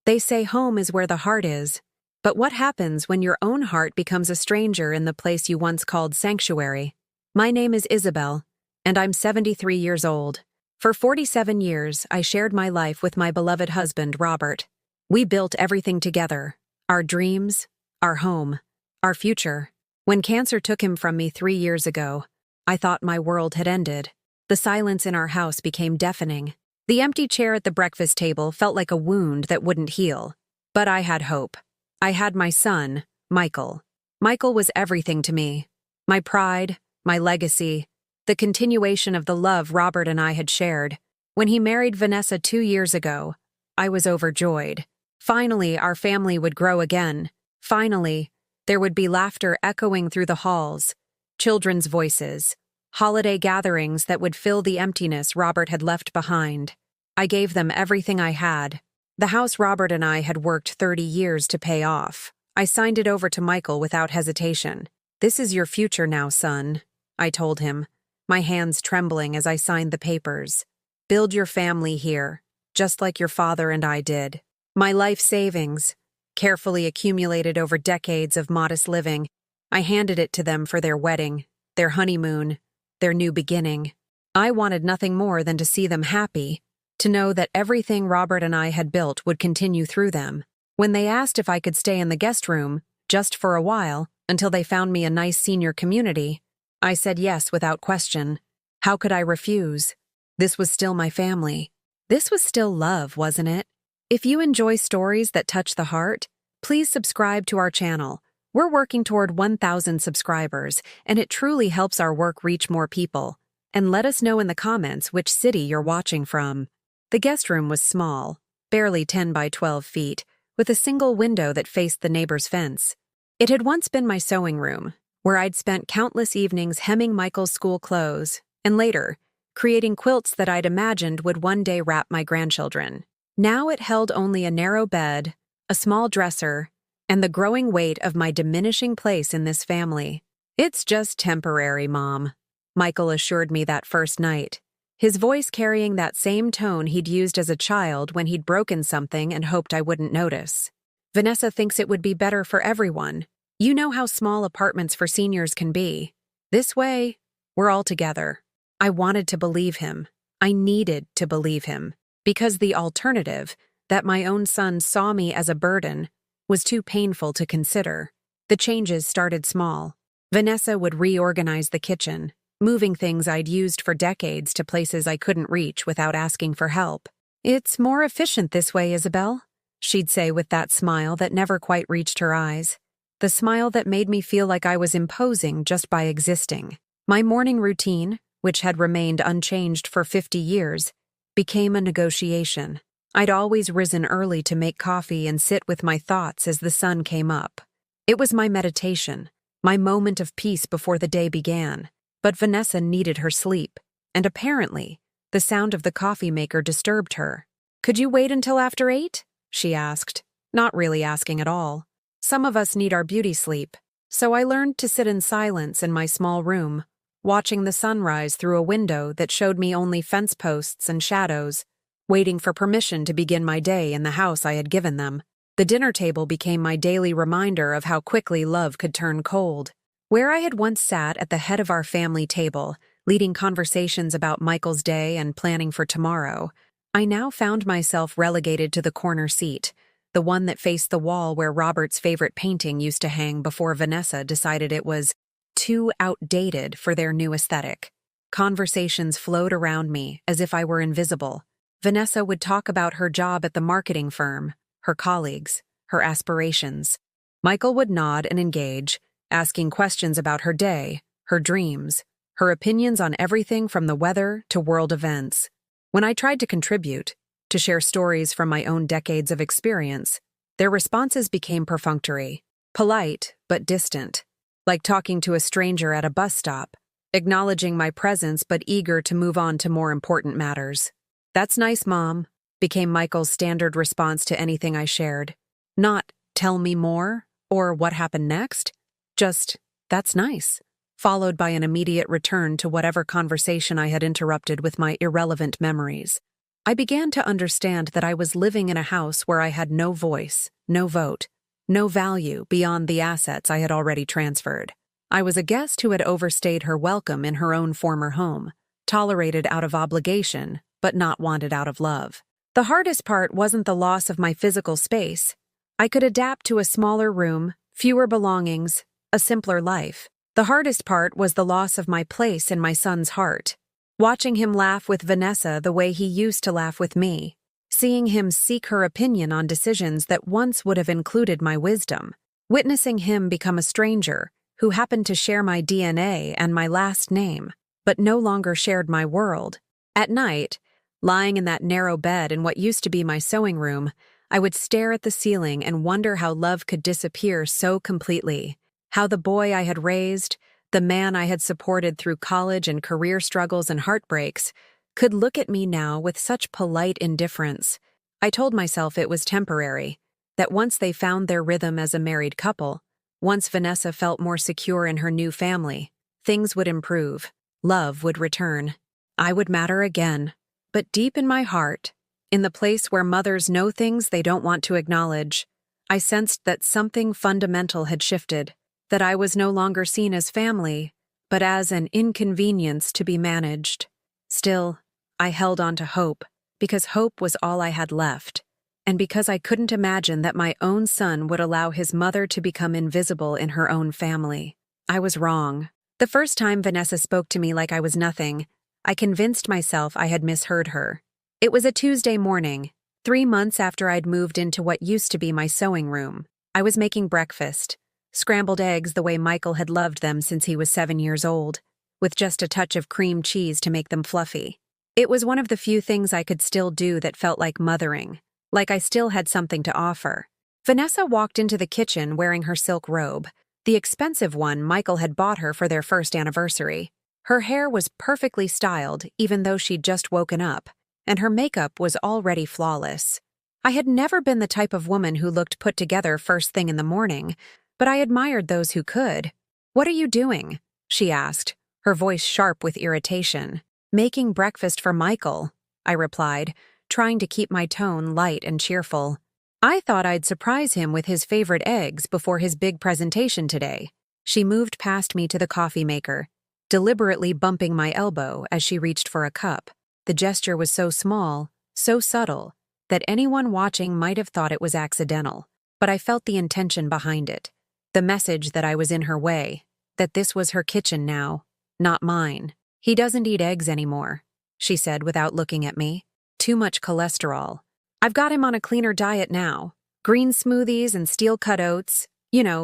They say home is where the heart is. But what happens when your own heart becomes a stranger in the place you once called sanctuary? My name is Isabel, and I'm 73 years old. For 47 years, I shared my life with my beloved husband, Robert. We built everything together: our dreams, our home, our future. When cancer took him from me 3 years ago, I thought my world had ended. The silence in our house became deafening. The empty chair at the breakfast table felt like a wound that wouldn't heal. But I had hope. I had my son, Michael. Michael was everything to me. My pride, my legacy, the continuation of the love Robert and I had shared. When he married Vanessa 2 years ago, I was overjoyed. Finally, our family would grow again. Finally, there would be laughter echoing through the halls, children's voices, holiday gatherings that would fill the emptiness Robert had left behind. I gave them everything I had. The house Robert and I had worked 30 years to pay off. I signed it over to Michael without hesitation. "This is your future now, son," I told him, my hands trembling as I signed the papers. "Build your family here, just like your father and I did." My life savings, carefully accumulated over decades of modest living, I handed it to them for their wedding, their honeymoon, their new beginning. I wanted nothing more than to see them happy, to know that everything Robert and I had built would continue through them. When they asked if I could stay in the guest room, just for a while, until they found me a nice senior community, I said yes without question. How could I refuse? This was still my family. This was still love, wasn't it? If you enjoy stories that touch the heart, please subscribe to our channel. We're working toward 1,000 subscribers, and it truly helps our work reach more people. And let us know in the comments which city you're watching from. The guest room was small, barely 10 by 12 feet, with a single window that faced the neighbor's fence. It had once been my sewing room, where I'd spent countless evenings hemming Michael's school clothes, and later, creating quilts that I'd imagined would one day wrap my grandchildren. Now it held only a narrow bed, a small dresser, and the growing weight of my diminishing place in this family. "It's just temporary, Mom," Michael assured me that first night, his voice carrying that same tone he'd used as a child when he'd broken something and hoped I wouldn't notice. "Vanessa thinks it would be better for everyone. You know how small apartments for seniors can be. This way, we're all together." I wanted to believe him. I needed to believe him, because the alternative, that my own son saw me as a burden, was too painful to consider. The changes started small. Vanessa would reorganize the kitchen, moving things I'd used for decades to places I couldn't reach without asking for help. "It's more efficient this way, Isabel," she'd say with that smile that never quite reached her eyes. The smile that made me feel like I was imposing just by existing. My morning routine, which had remained unchanged for 50 years, became a negotiation. I'd always risen early to make coffee and sit with my thoughts as the sun came up. It was my meditation, my moment of peace before the day began. But Vanessa needed her sleep, and apparently, the sound of the coffee maker disturbed her. "Could you wait until after 8?" she asked, not really asking at all. Some of us need our beauty sleep, so I learned to sit in silence in my small room, watching the sunrise through a window that showed me only fence posts and shadows, waiting for permission to begin my day in the house I had given them. The dinner table became my daily reminder of how quickly love could turn cold. Where I had once sat at the head of our family table, leading conversations about Michael's day and planning for tomorrow, I now found myself relegated to the corner seat, the one that faced the wall where Robert's favorite painting used to hang before Vanessa decided it was too outdated for their new aesthetic. Conversations flowed around me as if I were invisible. Vanessa would talk about her job at the marketing firm, her colleagues, her aspirations. Michael would nod and engage, asking questions about her day, her dreams, her opinions on everything from the weather to world events. When I tried to contribute, to share stories from my own decades of experience, their responses became perfunctory, polite but distant, like talking to a stranger at a bus stop, acknowledging my presence but eager to move on to more important matters. "That's nice, Mom," became Michael's standard response to anything I shared. Not, "Tell me more," or "What happened next?" Just, "That's nice," followed by an immediate return to whatever conversation I had interrupted with my irrelevant memories. I began to understand that I was living in a house where I had no voice, no vote, no value beyond the assets I had already transferred. I was a guest who had overstayed her welcome in her own former home, tolerated out of obligation, but not wanted out of love. The hardest part wasn't the loss of my physical space. I could adapt to a smaller room, fewer belongings, a simpler life. The hardest part was the loss of my place in my son's heart. Watching him laugh with Vanessa the way he used to laugh with me. Seeing him seek her opinion on decisions that once would have included my wisdom. Witnessing him become a stranger who happened to share my DNA and my last name, but no longer shared my world. At night, lying in that narrow bed in what used to be my sewing room, I would stare at the ceiling and wonder how love could disappear so completely. How the boy I had raised, the man I had supported through college and career struggles and heartbreaks, could look at me now with such polite indifference. I told myself it was temporary, that once they found their rhythm as a married couple, once Vanessa felt more secure in her new family, things would improve, love would return, I would matter again. But deep in my heart, in the place where mothers know things they don't want to acknowledge, I sensed that something fundamental had shifted, that I was no longer seen as family, but as an inconvenience to be managed. Still, I held on to hope, because hope was all I had left, and because I couldn't imagine that my own son would allow his mother to become invisible in her own family. I was wrong. The first time Vanessa spoke to me like I was nothing, I convinced myself I had misheard her. It was a Tuesday morning, 3 months after I'd moved into what used to be my sewing room. I was making breakfast, scrambled eggs the way Michael had loved them since he was 7 years old, with just a touch of cream cheese to make them fluffy. It was one of the few things I could still do that felt like mothering, like I still had something to offer. Vanessa walked into the kitchen wearing her silk robe, the expensive one Michael had bought her for their first anniversary. Her hair was perfectly styled, even though she'd just woken up, and her makeup was already flawless. I had never been the type of woman who looked put together first thing in the morning, but I admired those who could. "What are you doing?" she asked, her voice sharp with irritation. "Making breakfast for Michael," I replied, trying to keep my tone light and cheerful. "I thought I'd surprise him with his favorite eggs before his big presentation today." She moved past me to the coffee maker, deliberately bumping my elbow as she reached for a cup. The gesture was so small, so subtle, that anyone watching might have thought it was accidental, but I felt the intention behind it. The message that I was in her way, that this was her kitchen now, not mine. "He doesn't eat eggs anymore," she said without looking at me. "Too much cholesterol. I've got him on a cleaner diet now. Green smoothies and steel-cut oats.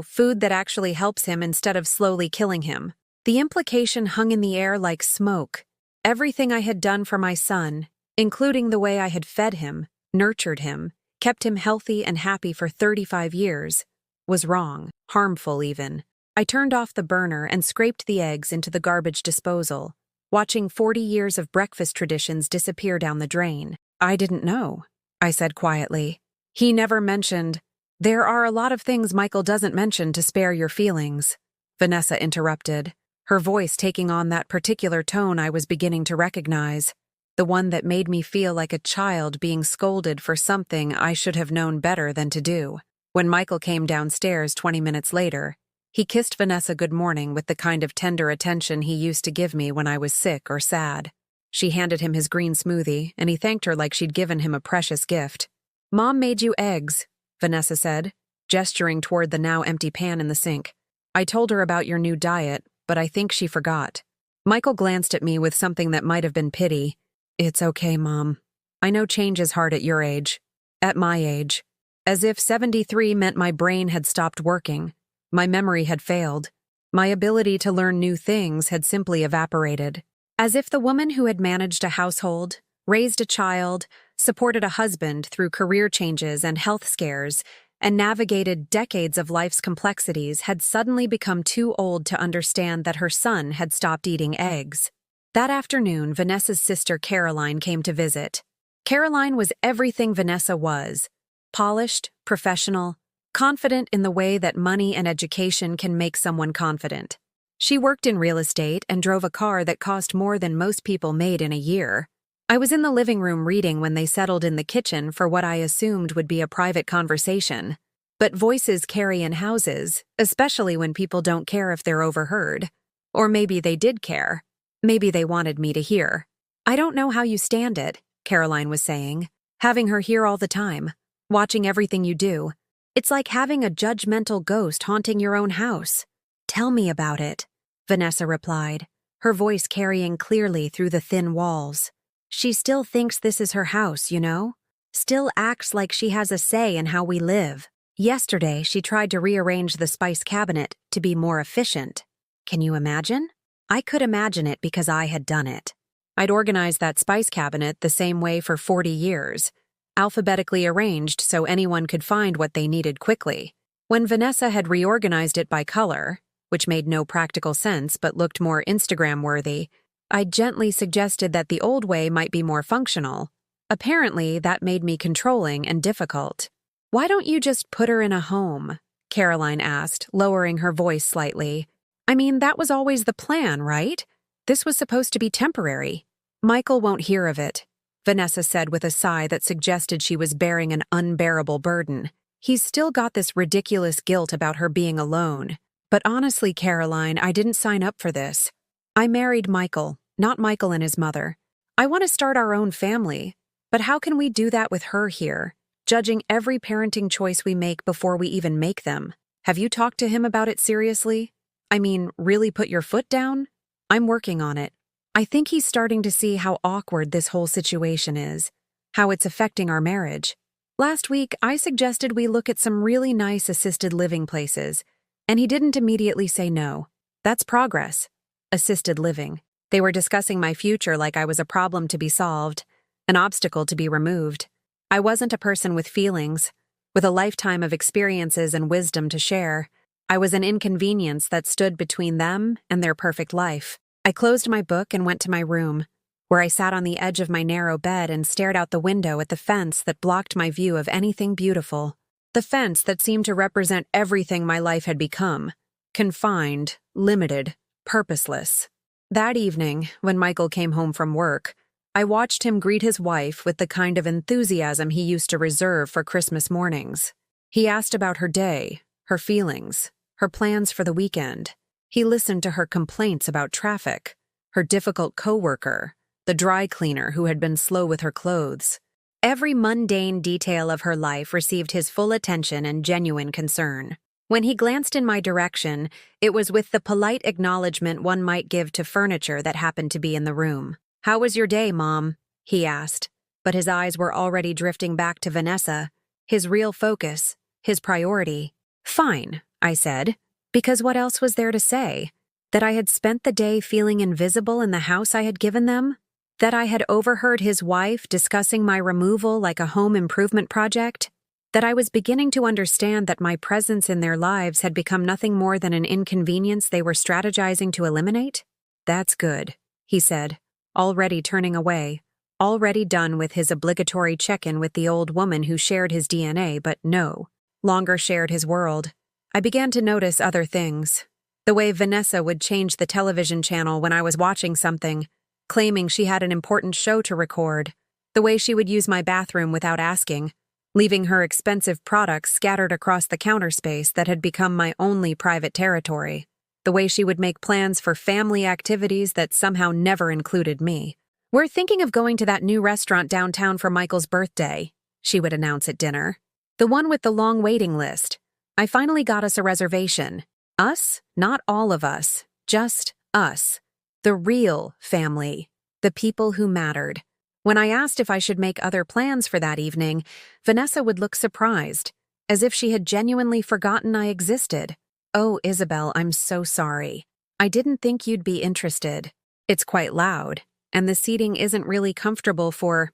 Food that actually helps him instead of slowly killing him." The implication hung in the air like smoke. Everything I had done for my son, including the way I had fed him, nurtured him, kept him healthy and happy for 35 years, was wrong, harmful even. I turned off the burner and scraped the eggs into the garbage disposal, watching 40 years of breakfast traditions disappear down the drain. "I didn't know," I said quietly. "He never mentioned—" "There are a lot of things Michael doesn't mention to spare your feelings," Vanessa interrupted, her voice taking on that particular tone I was beginning to recognize, the one that made me feel like a child being scolded for something I should have known better than to do. When Michael came downstairs 20 minutes later, he kissed Vanessa good morning with the kind of tender attention he used to give me when I was sick or sad. She handed him his green smoothie, and he thanked her like she'd given him a precious gift. "Mom made you eggs," Vanessa said, gesturing toward the now empty pan in the sink. "I told her about your new diet, but I think she forgot." Michael glanced at me with something that might have been pity. "It's okay, Mom. I know change is hard at your age. At my age. As if 73 meant my brain had stopped working. My memory had failed. My ability to learn new things had simply evaporated. As if the woman who had managed a household, raised a child, supported a husband through career changes and health scares, and navigated decades of life's complexities had suddenly become too old to understand that her son had stopped eating eggs. That afternoon, Vanessa's sister Caroline came to visit. Caroline was everything Vanessa was: polished, professional, confident in the way that money and education can make someone confident. She worked in real estate and drove a car that cost more than most people made in a year. I was in the living room reading when they settled in the kitchen for what I assumed would be a private conversation. But voices carry in houses, especially when people don't care if they're overheard. Or maybe they did care. Maybe they wanted me to hear. I don't know how you stand it, Caroline was saying, having her here all the time, watching everything you do. It's like having a judgmental ghost haunting your own house. Tell me about it, Vanessa replied, her voice carrying clearly through the thin walls. She still thinks this is her house, you know? Still acts like she has a say in how we live. Yesterday, she tried to rearrange the spice cabinet to be more efficient. Can you imagine? I could imagine it because I had done it. I'd organized that spice cabinet the same way for 40 years, alphabetically arranged so anyone could find what they needed quickly. When Vanessa had reorganized it by color, which made no practical sense but looked more Instagram-worthy, I gently suggested that the old way might be more functional. Apparently, that made me controlling and difficult. "Why don't you just put her in a home?" Caroline asked, lowering her voice slightly. "I mean, that was always the plan, right? This was supposed to be temporary." "Michael won't hear of it," Vanessa said with a sigh that suggested she was bearing an unbearable burden. "He's still got this ridiculous guilt about her being alone. But honestly, Caroline, I didn't sign up for this. I married Michael, not Michael and his mother. I want to start our own family. But how can we do that with her here, judging every parenting choice we make before we even make them? Have you talked to him about it seriously? I mean, really put your foot down? I'm working on it. I think he's starting to see how awkward this whole situation is, how it's affecting our marriage. Last week, I suggested we look at some really nice assisted living places, and he didn't immediately say no. That's progress. Assisted living. They were discussing my future like I was a problem to be solved, an obstacle to be removed. I wasn't a person with feelings, with a lifetime of experiences and wisdom to share. I was an inconvenience that stood between them and their perfect life. I closed my book and went to my room, where I sat on the edge of my narrow bed and stared out the window at the fence that blocked my view of anything beautiful. The fence that seemed to represent everything my life had become: confined, limited, purposeless. That evening, when Michael came home from work, I watched him greet his wife with the kind of enthusiasm he used to reserve for Christmas mornings. He asked about her day, her feelings, her plans for the weekend. He listened to her complaints about traffic, her difficult coworker, the dry cleaner who had been slow with her clothes. Every mundane detail of her life received his full attention and genuine concern. When he glanced in my direction, it was with the polite acknowledgement one might give to furniture that happened to be in the room. "How was your day, Mom?" he asked, but his eyes were already drifting back to Vanessa, his real focus, his priority. "Fine," I said, because what else was there to say? That I had spent the day feeling invisible in the house I had given them? That I had overheard his wife discussing my removal like a home improvement project? That I was beginning to understand that my presence in their lives had become nothing more than an inconvenience they were strategizing to eliminate? "That's good," he said, already turning away, already done with his obligatory check-in with the old woman who shared his DNA but no longer shared his world. I began to notice other things. The way Vanessa would change the television channel when I was watching something, claiming she had an important show to record. The way she would use my bathroom without asking, leaving her expensive products scattered across the counter space that had become my only private territory. The way she would make plans for family activities that somehow never included me. "We're thinking of going to that new restaurant downtown for Michael's birthday," she would announce at dinner. "The one with the long waiting list. I finally got us a reservation. Us? Not all of us. Just us. The real family. The people who mattered." When I asked if I should make other plans for that evening, Vanessa would look surprised, as if she had genuinely forgotten I existed. "Oh, Isabel, I'm so sorry. I didn't think you'd be interested. It's quite loud, and the seating isn't really comfortable for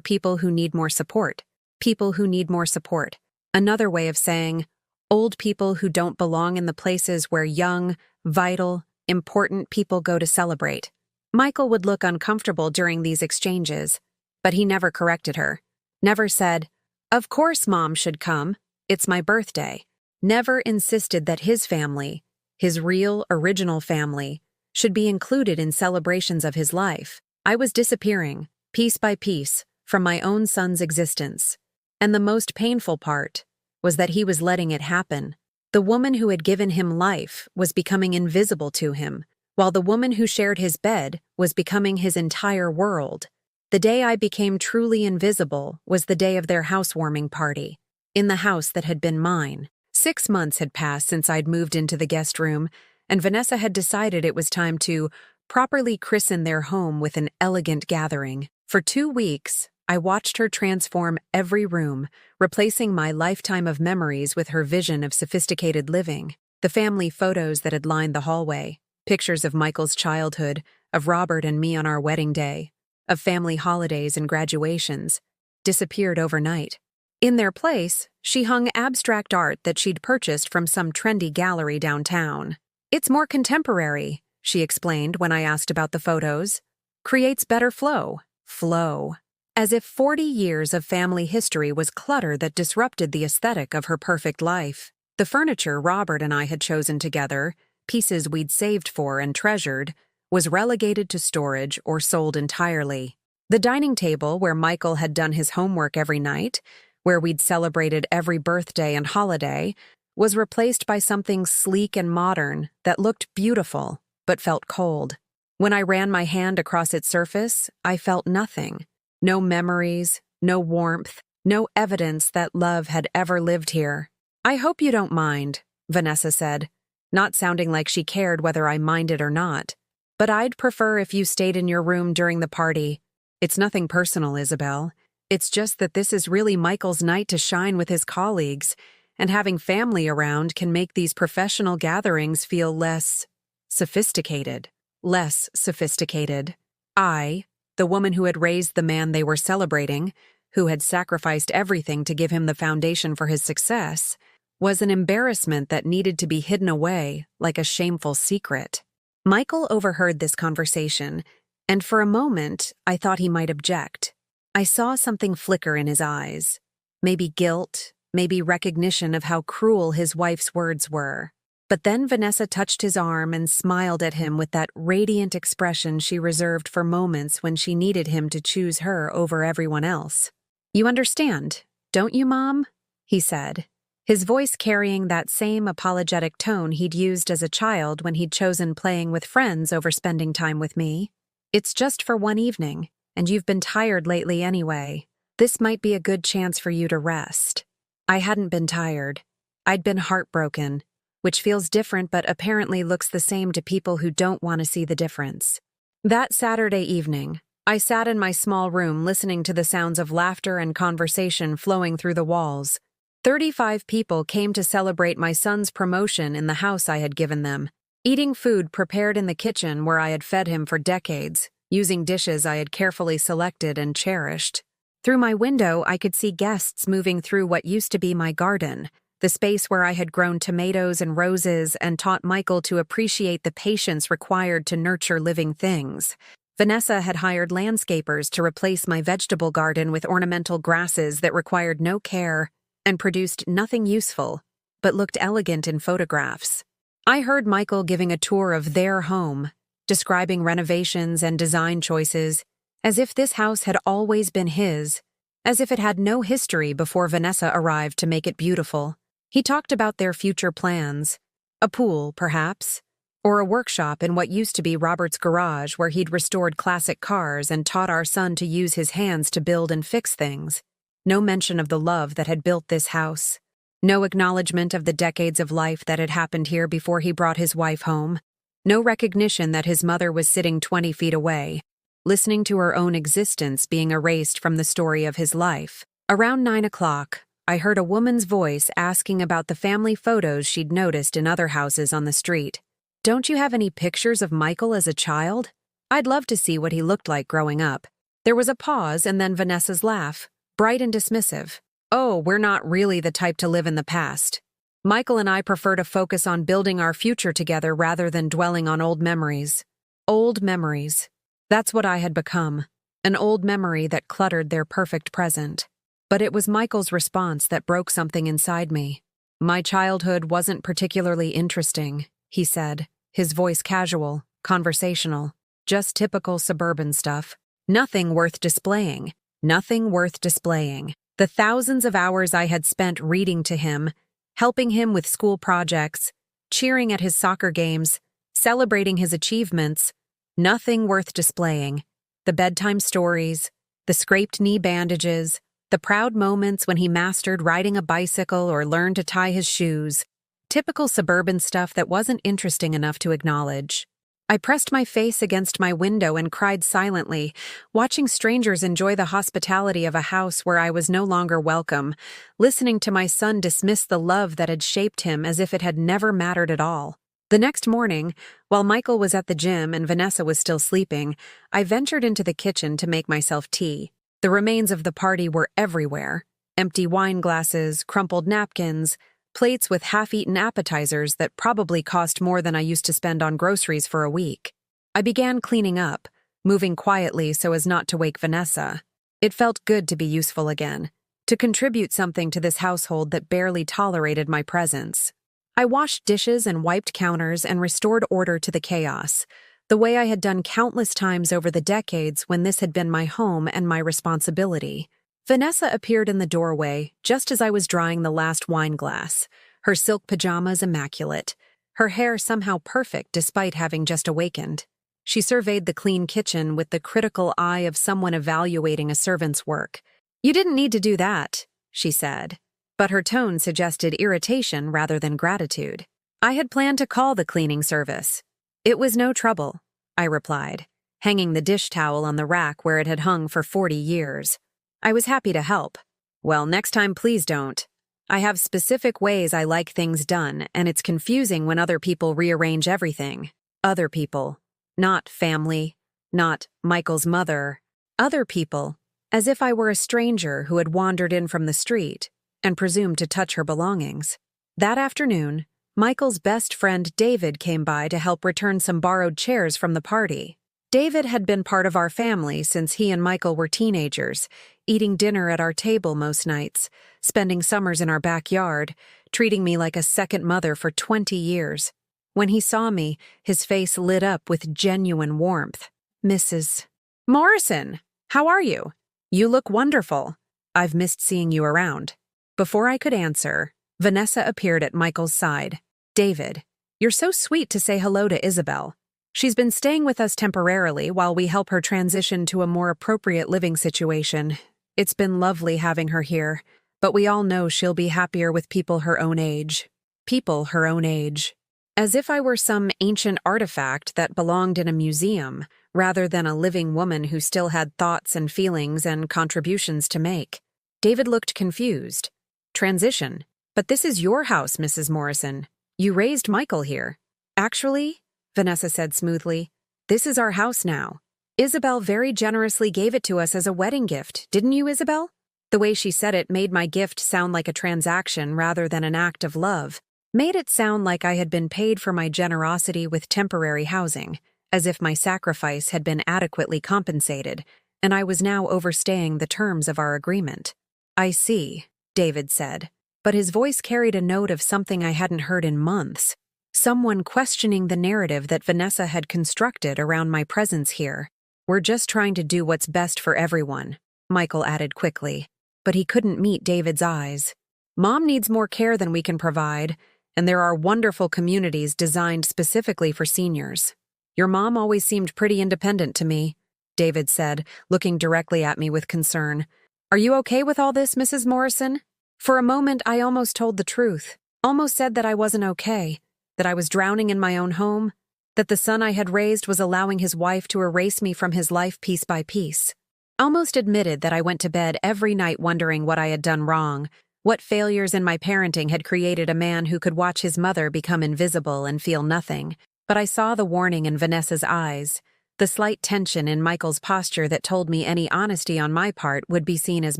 people who need more support. People who need more support. Another way of saying, old people who don't belong in the places where young, vital, important people go to celebrate." Michael would look uncomfortable during these exchanges, but he never corrected her. Never said, "Of course Mom should come. It's my birthday." Never insisted that his family, his real, original family, should be included in celebrations of his life. I was disappearing, piece by piece, from my own son's existence. And the most painful part was that he was letting it happen. The woman who had given him life was becoming invisible to him, while the woman who shared his bed was becoming his entire world. The day I became truly invisible was the day of their housewarming party, in the house that had been mine. 6 months had passed since I'd moved into the guest room, and Vanessa had decided it was time to properly christen their home with an elegant gathering. For 2 weeks, I watched her transform every room, replacing my lifetime of memories with her vision of sophisticated living. The family photos that had lined the hallway, pictures of Michael's childhood, of Robert and me on our wedding day, of family holidays and graduations, disappeared overnight. In their place, she hung abstract art that she'd purchased from some trendy gallery downtown. "It's more contemporary," she explained when I asked about the photos. "Creates better flow." Flow. As if 40 years of family history was clutter that disrupted the aesthetic of her perfect life. The furniture Robert and I had chosen together, pieces we'd saved for and treasured, was relegated to storage or sold entirely. The dining table where Michael had done his homework every night, where we'd celebrated every birthday and holiday, was replaced by something sleek and modern that looked beautiful but felt cold. When I ran my hand across its surface, I felt nothing. No memories, no warmth, no evidence that love had ever lived here. "I hope you don't mind," Vanessa said, not sounding like she cared whether I minded or not. "But I'd prefer if you stayed in your room during the party. It's nothing personal, Isabel. It's just that this is really Michael's night to shine with his colleagues, and having family around can make these professional gatherings feel less sophisticated. Less sophisticated. I, the woman who had raised the man they were celebrating, who had sacrificed everything to give him the foundation for his success, was an embarrassment that needed to be hidden away like a shameful secret. Michael overheard this conversation, and for a moment I thought he might object. I saw something flicker in his eyes. Maybe guilt, maybe recognition of how cruel his wife's words were. But then Vanessa touched his arm and smiled at him with that radiant expression she reserved for moments when she needed him to choose her over everyone else. "You understand, don't you, Mom?" he said, his voice carrying that same apologetic tone he'd used as a child when he'd chosen playing with friends over spending time with me. "It's just for one evening, and you've been tired lately anyway. This might be a good chance for you to rest." I hadn't been tired. I'd been heartbroken, which feels different but apparently looks the same to people who don't want to see the difference. That Saturday evening, I sat in my small room listening to the sounds of laughter and conversation flowing through the walls. 35 people came to celebrate my son's promotion in the house I had given them, eating food prepared in the kitchen where I had fed him for decades, using dishes I had carefully selected and cherished. Through my window, I could see guests moving through what used to be my garden, the space where I had grown tomatoes and roses and taught Michael to appreciate the patience required to nurture living things. Vanessa had hired landscapers to replace my vegetable garden with ornamental grasses that required no care and produced nothing useful, but looked elegant in photographs. I heard Michael giving a tour of their home, describing renovations and design choices, as if this house had always been his, as if it had no history before Vanessa arrived to make it beautiful. He talked about their future plans, a pool, perhaps, or a workshop in what used to be Robert's garage where he'd restored classic cars and taught our son to use his hands to build and fix things. No mention of the love that had built this house. No acknowledgement of the decades of life that had happened here before he brought his wife home. No recognition that his mother was sitting 20 feet away, listening to her own existence being erased from the story of his life. Around 9 o'clock, I heard a woman's voice asking about the family photos she'd noticed in other houses on the street. "Don't you have any pictures of Michael as a child? I'd love to see what he looked like growing up." There was a pause and then Vanessa's laugh, bright and dismissive. "Oh, we're not really the type to live in the past. Michael and I prefer to focus on building our future together rather than dwelling on old memories." Old memories. That's what I had become, an old memory that cluttered their perfect present. But it was Michael's response that broke something inside me. "My childhood wasn't particularly interesting," he said, his voice casual, conversational. Just typical suburban stuff. Nothing worth displaying. Nothing worth displaying. The thousands of hours I had spent reading to him, helping him with school projects, cheering at his soccer games, celebrating his achievements. Nothing worth displaying. The bedtime stories, the scraped knee bandages, the proud moments when he mastered riding a bicycle or learned to tie his shoes. Typical suburban stuff that wasn't interesting enough to acknowledge. I pressed my face against my window and cried silently, watching strangers enjoy the hospitality of a house where I was no longer welcome, listening to my son dismiss the love that had shaped him as if it had never mattered at all. The next morning, while Michael was at the gym and Vanessa was still sleeping, I ventured into the kitchen to make myself tea. The remains of the party were everywhere. Empty wine glasses, crumpled napkins, plates with half-eaten appetizers that probably cost more than I used to spend on groceries for a week. I began cleaning up, moving quietly so as not to wake Vanessa. It felt good to be useful again, to contribute something to this household that barely tolerated my presence. I washed dishes and wiped counters and restored order to the chaos, the way I had done countless times over the decades when this had been my home and my responsibility. Vanessa appeared in the doorway just as I was drying the last wine glass, her silk pajamas immaculate, her hair somehow perfect despite having just awakened. She surveyed the clean kitchen with the critical eye of someone evaluating a servant's work. "You didn't need to do that," she said, but her tone suggested irritation rather than gratitude. "I had planned to call the cleaning service." "It was no trouble," I replied, hanging the dish towel on the rack where it had hung for 40 years. "I was happy to help." "Well, next time please don't. I have specific ways I like things done, and it's confusing when other people rearrange everything." Other people. Not family. Not Michael's mother. Other people. As if I were a stranger who had wandered in from the street and presumed to touch her belongings. That afternoon, Michael's best friend David came by to help return some borrowed chairs from the party. David had been part of our family since he and Michael were teenagers, eating dinner at our table most nights, spending summers in our backyard, treating me like a second mother for 20 years. When he saw me, his face lit up with genuine warmth. "Mrs. Morrison, how are you? You look wonderful. I've missed seeing you around." Before I could answer, Vanessa appeared at Michael's side. "David, you're so sweet to say hello to Isabel. She's been staying with us temporarily while we help her transition to a more appropriate living situation. It's been lovely having her here, but we all know she'll be happier with people her own age." People her own age. As if I were some ancient artifact that belonged in a museum, rather than a living woman who still had thoughts and feelings and contributions to make. David looked confused. "Transition? But this is your house, Mrs. Morrison. You raised Michael here." "Actually," Vanessa said smoothly, "this is our house now. Isabel very generously gave it to us as a wedding gift, didn't you, Isabel?" The way she said it made my gift sound like a transaction rather than an act of love, made it sound like I had been paid for my generosity with temporary housing, as if my sacrifice had been adequately compensated, and I was now overstaying the terms of our agreement. "I see," David said, but his voice carried a note of something I hadn't heard in months. Someone questioning the narrative that Vanessa had constructed around my presence here. "We're just trying to do what's best for everyone," Michael added quickly, but he couldn't meet David's eyes. "Mom needs more care than we can provide, and there are wonderful communities designed specifically for seniors. Your mom always seemed pretty independent to me," David said, looking directly at me with concern. "Are you okay with all this, Mrs. Morrison?" For a moment, I almost told the truth, almost said that I wasn't okay, that I was drowning in my own home, that the son I had raised was allowing his wife to erase me from his life piece by piece. Almost admitted that I went to bed every night wondering what I had done wrong, what failures in my parenting had created a man who could watch his mother become invisible and feel nothing. But I saw the warning in Vanessa's eyes, the slight tension in Michael's posture that told me any honesty on my part would be seen as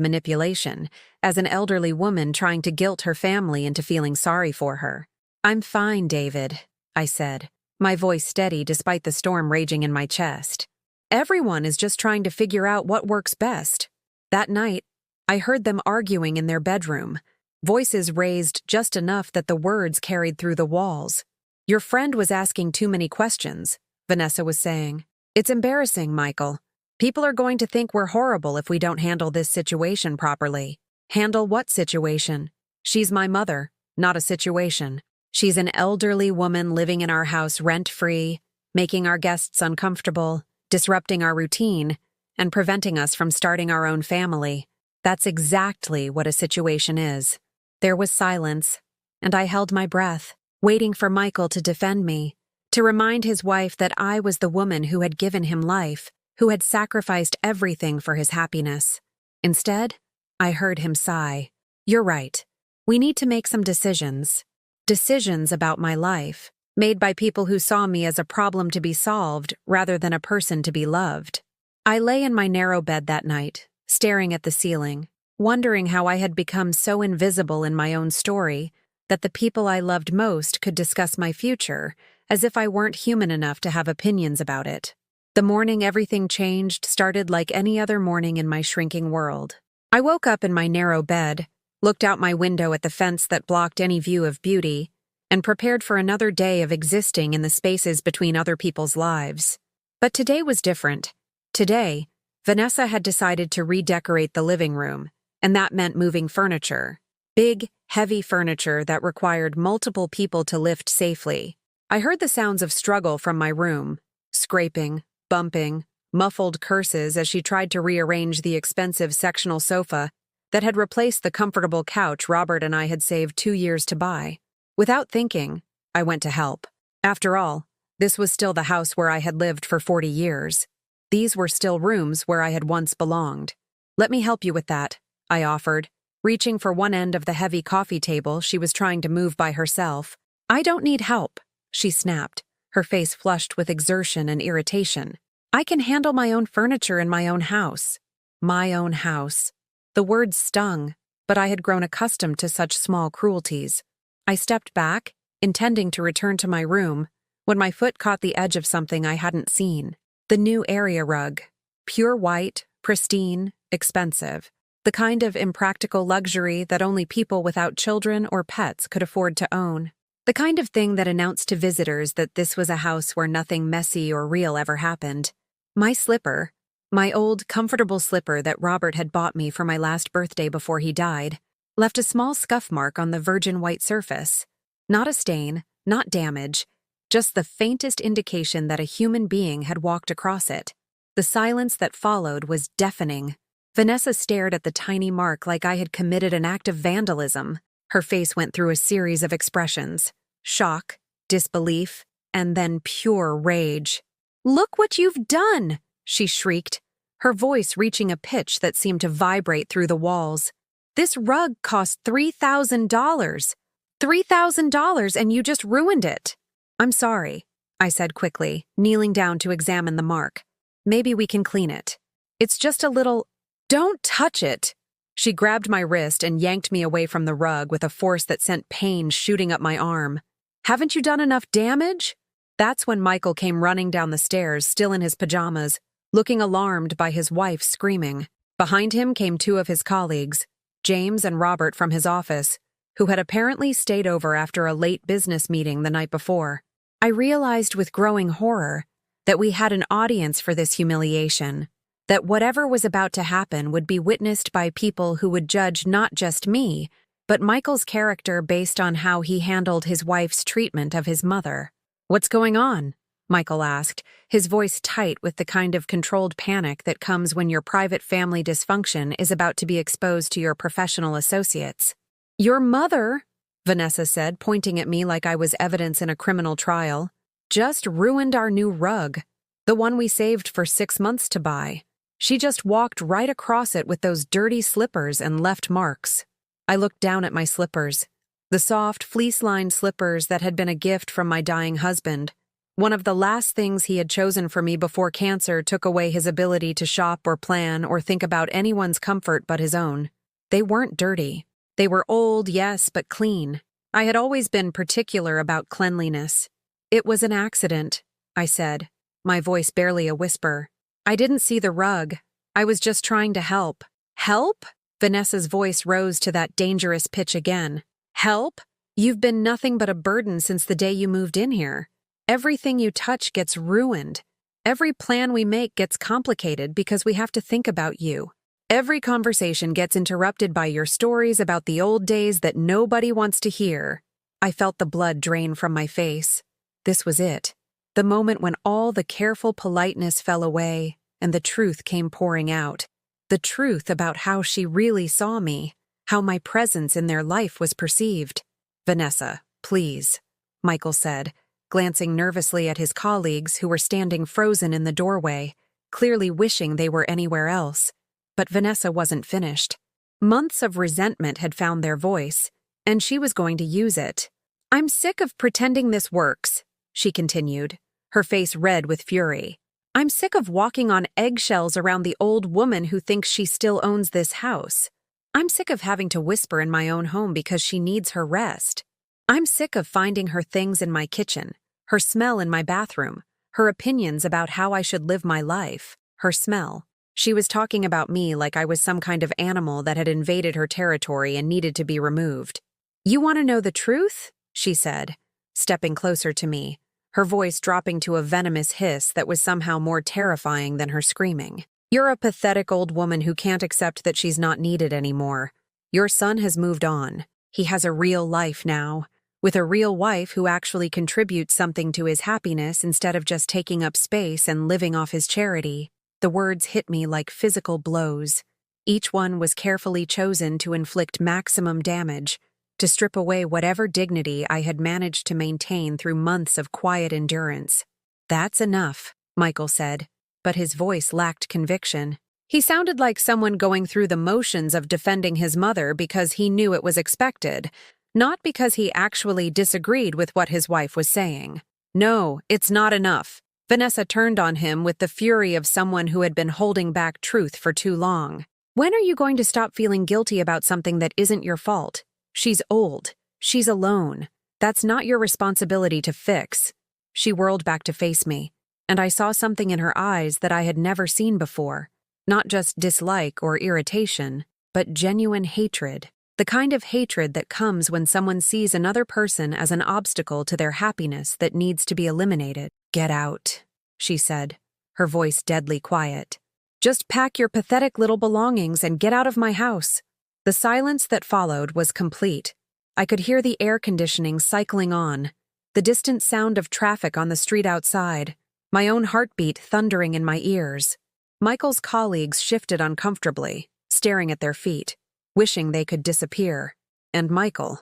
manipulation, as an elderly woman trying to guilt her family into feeling sorry for her. "I'm fine, David," I said, my voice steady despite the storm raging in my chest. "Everyone is just trying to figure out what works best." That night, I heard them arguing in their bedroom, voices raised just enough that the words carried through the walls. "Your friend was asking too many questions," Vanessa was saying. It's embarrassing, Michael. People are going to think we're horrible if we don't handle this situation properly. Handle what situation? She's my mother, not a situation. She's an elderly woman living in our house rent-free, making our guests uncomfortable, disrupting our routine, and preventing us from starting our own family. That's exactly what a situation is. There was silence, and I held my breath, waiting for Michael to defend me, to remind his wife that I was the woman who had given him life, who had sacrificed everything for his happiness. Instead, I heard him sigh. You're right. We need to make some decisions. Decisions about my life, made by people who saw me as a problem to be solved rather than a person to be loved. I lay in my narrow bed that night, staring at the ceiling, wondering how I had become so invisible in my own story that the people I loved most could discuss my future as if I weren't human enough to have opinions about it. The morning everything changed started like any other morning in my shrinking world. I woke up in my narrow bed, looked out my window at the fence that blocked any view of beauty, and prepared for another day of existing in the spaces between other people's lives. But today was different. Today, Vanessa had decided to redecorate the living room, and that meant moving furniture. Big, heavy furniture that required multiple people to lift safely. I heard the sounds of struggle from my room, scraping, bumping, muffled curses as she tried to rearrange the expensive sectional sofa that had replaced the comfortable couch Robert and I had saved 2 years to buy. Without thinking, I went to help. After all, this was still the house where I had lived for 40 years. These were still rooms where I had once belonged. Let me help you with that, I offered, reaching for one end of the heavy coffee table she was trying to move by herself. I don't need help, she snapped, her face flushed with exertion and irritation. I can handle my own furniture in my own house. My own house. The words stung, but I had grown accustomed to such small cruelties. I stepped back, intending to return to my room, when my foot caught the edge of something I hadn't seen. The new area rug. Pure white, pristine, expensive. The kind of impractical luxury that only people without children or pets could afford to own. The kind of thing that announced to visitors that this was a house where nothing messy or real ever happened. My slipper, my old, comfortable slipper that Robert had bought me for my last birthday before he died, left a small scuff mark on the virgin white surface. Not a stain, not damage, just the faintest indication that a human being had walked across it. The silence that followed was deafening. Vanessa stared at the tiny mark like I had committed an act of vandalism. Her face went through a series of expressions: shock, disbelief, and then pure rage. "Look what you've done!" she shrieked, her voice reaching a pitch that seemed to vibrate through the walls. "This rug cost $3,000. $3,000, and you just ruined it." "I'm sorry," I said quickly, kneeling down to examine the mark. "Maybe we can clean it. It's just a little—" "Don't touch it!" She grabbed my wrist and yanked me away from the rug with a force that sent pain shooting up my arm. "Haven't you done enough damage?" That's when Michael came running down the stairs, still in his pajamas, looking alarmed by his wife screaming. Behind him came 2 of his colleagues, James and Robert from his office, who had apparently stayed over after a late business meeting the night before. I realized with growing horror that we had an audience for this humiliation, that whatever was about to happen would be witnessed by people who would judge not just me, but Michael's character based on how he handled his wife's treatment of his mother. "What's going on?" Michael asked, his voice tight with the kind of controlled panic that comes when your private family dysfunction is about to be exposed to your professional associates. "Your mother," Vanessa said, pointing at me like I was evidence in a criminal trial, "just ruined our new rug, the one we saved for 6 months to buy. She just walked right across it with those dirty slippers and left marks." I looked down at my slippers, the soft, fleece-lined slippers that had been a gift from my dying husband. One of the last things he had chosen for me before cancer took away his ability to shop or plan or think about anyone's comfort but his own. They weren't dirty. They were old, yes, but clean. I had always been particular about cleanliness. "It was an accident," I said, my voice barely a whisper. "I didn't see the rug. I was just trying to help." "Help?" Vanessa's voice rose to that dangerous pitch again. "Help? You've been nothing but a burden since the day you moved in here. Everything you touch gets ruined. Every plan we make gets complicated because we have to think about you. Every conversation gets interrupted by your stories about the old days that nobody wants to hear. I felt the blood drain from my face. This was it. The moment when all the careful politeness fell away and the truth came pouring out. The truth about how she really saw me, how my presence in their life was perceived. "Vanessa, please," Michael said, glancing nervously at his colleagues who were standing frozen in the doorway, clearly wishing they were anywhere else. But Vanessa wasn't finished. Months of resentment had found their voice, and she was going to use it. "I'm sick of pretending this works," she continued, her face red with fury. "I'm sick of walking on eggshells around the old woman who thinks she still owns this house. I'm sick of having to whisper in my own home because she needs her rest. I'm sick of finding her things in my kitchen, her smell in my bathroom, her opinions about how I should live my life, her smell." She was talking about me like I was some kind of animal that had invaded her territory and needed to be removed. "You want to know the truth?" she said, stepping closer to me, her voice dropping to a venomous hiss that was somehow more terrifying than her screaming. "You're a pathetic old woman who can't accept that she's not needed anymore. Your son has moved on. He has a real life now, with a real wife who actually contributes something to his happiness instead of just taking up space and living off his charity." The words hit me like physical blows. Each one was carefully chosen to inflict maximum damage, to strip away whatever dignity I had managed to maintain through months of quiet endurance. "That's enough," Michael said, but his voice lacked conviction. He sounded like someone going through the motions of defending his mother because he knew it was expected, not because he actually disagreed with what his wife was saying. "No, it's not enough." Vanessa turned on him with the fury of someone who had been holding back truth for too long. "When are you going to stop feeling guilty about something that isn't your fault? She's old. She's alone. That's not your responsibility to fix." She whirled back to face me, and I saw something in her eyes that I had never seen before. Not just dislike or irritation, but genuine hatred. The kind of hatred that comes when someone sees another person as an obstacle to their happiness that needs to be eliminated. "Get out," she said, her voice deadly quiet. "Just pack your pathetic little belongings and get out of my house." The silence that followed was complete. I could hear the air conditioning cycling on, the distant sound of traffic on the street outside, my own heartbeat thundering in my ears. Michael's colleagues shifted uncomfortably, staring at their feet, wishing they could disappear. And Michael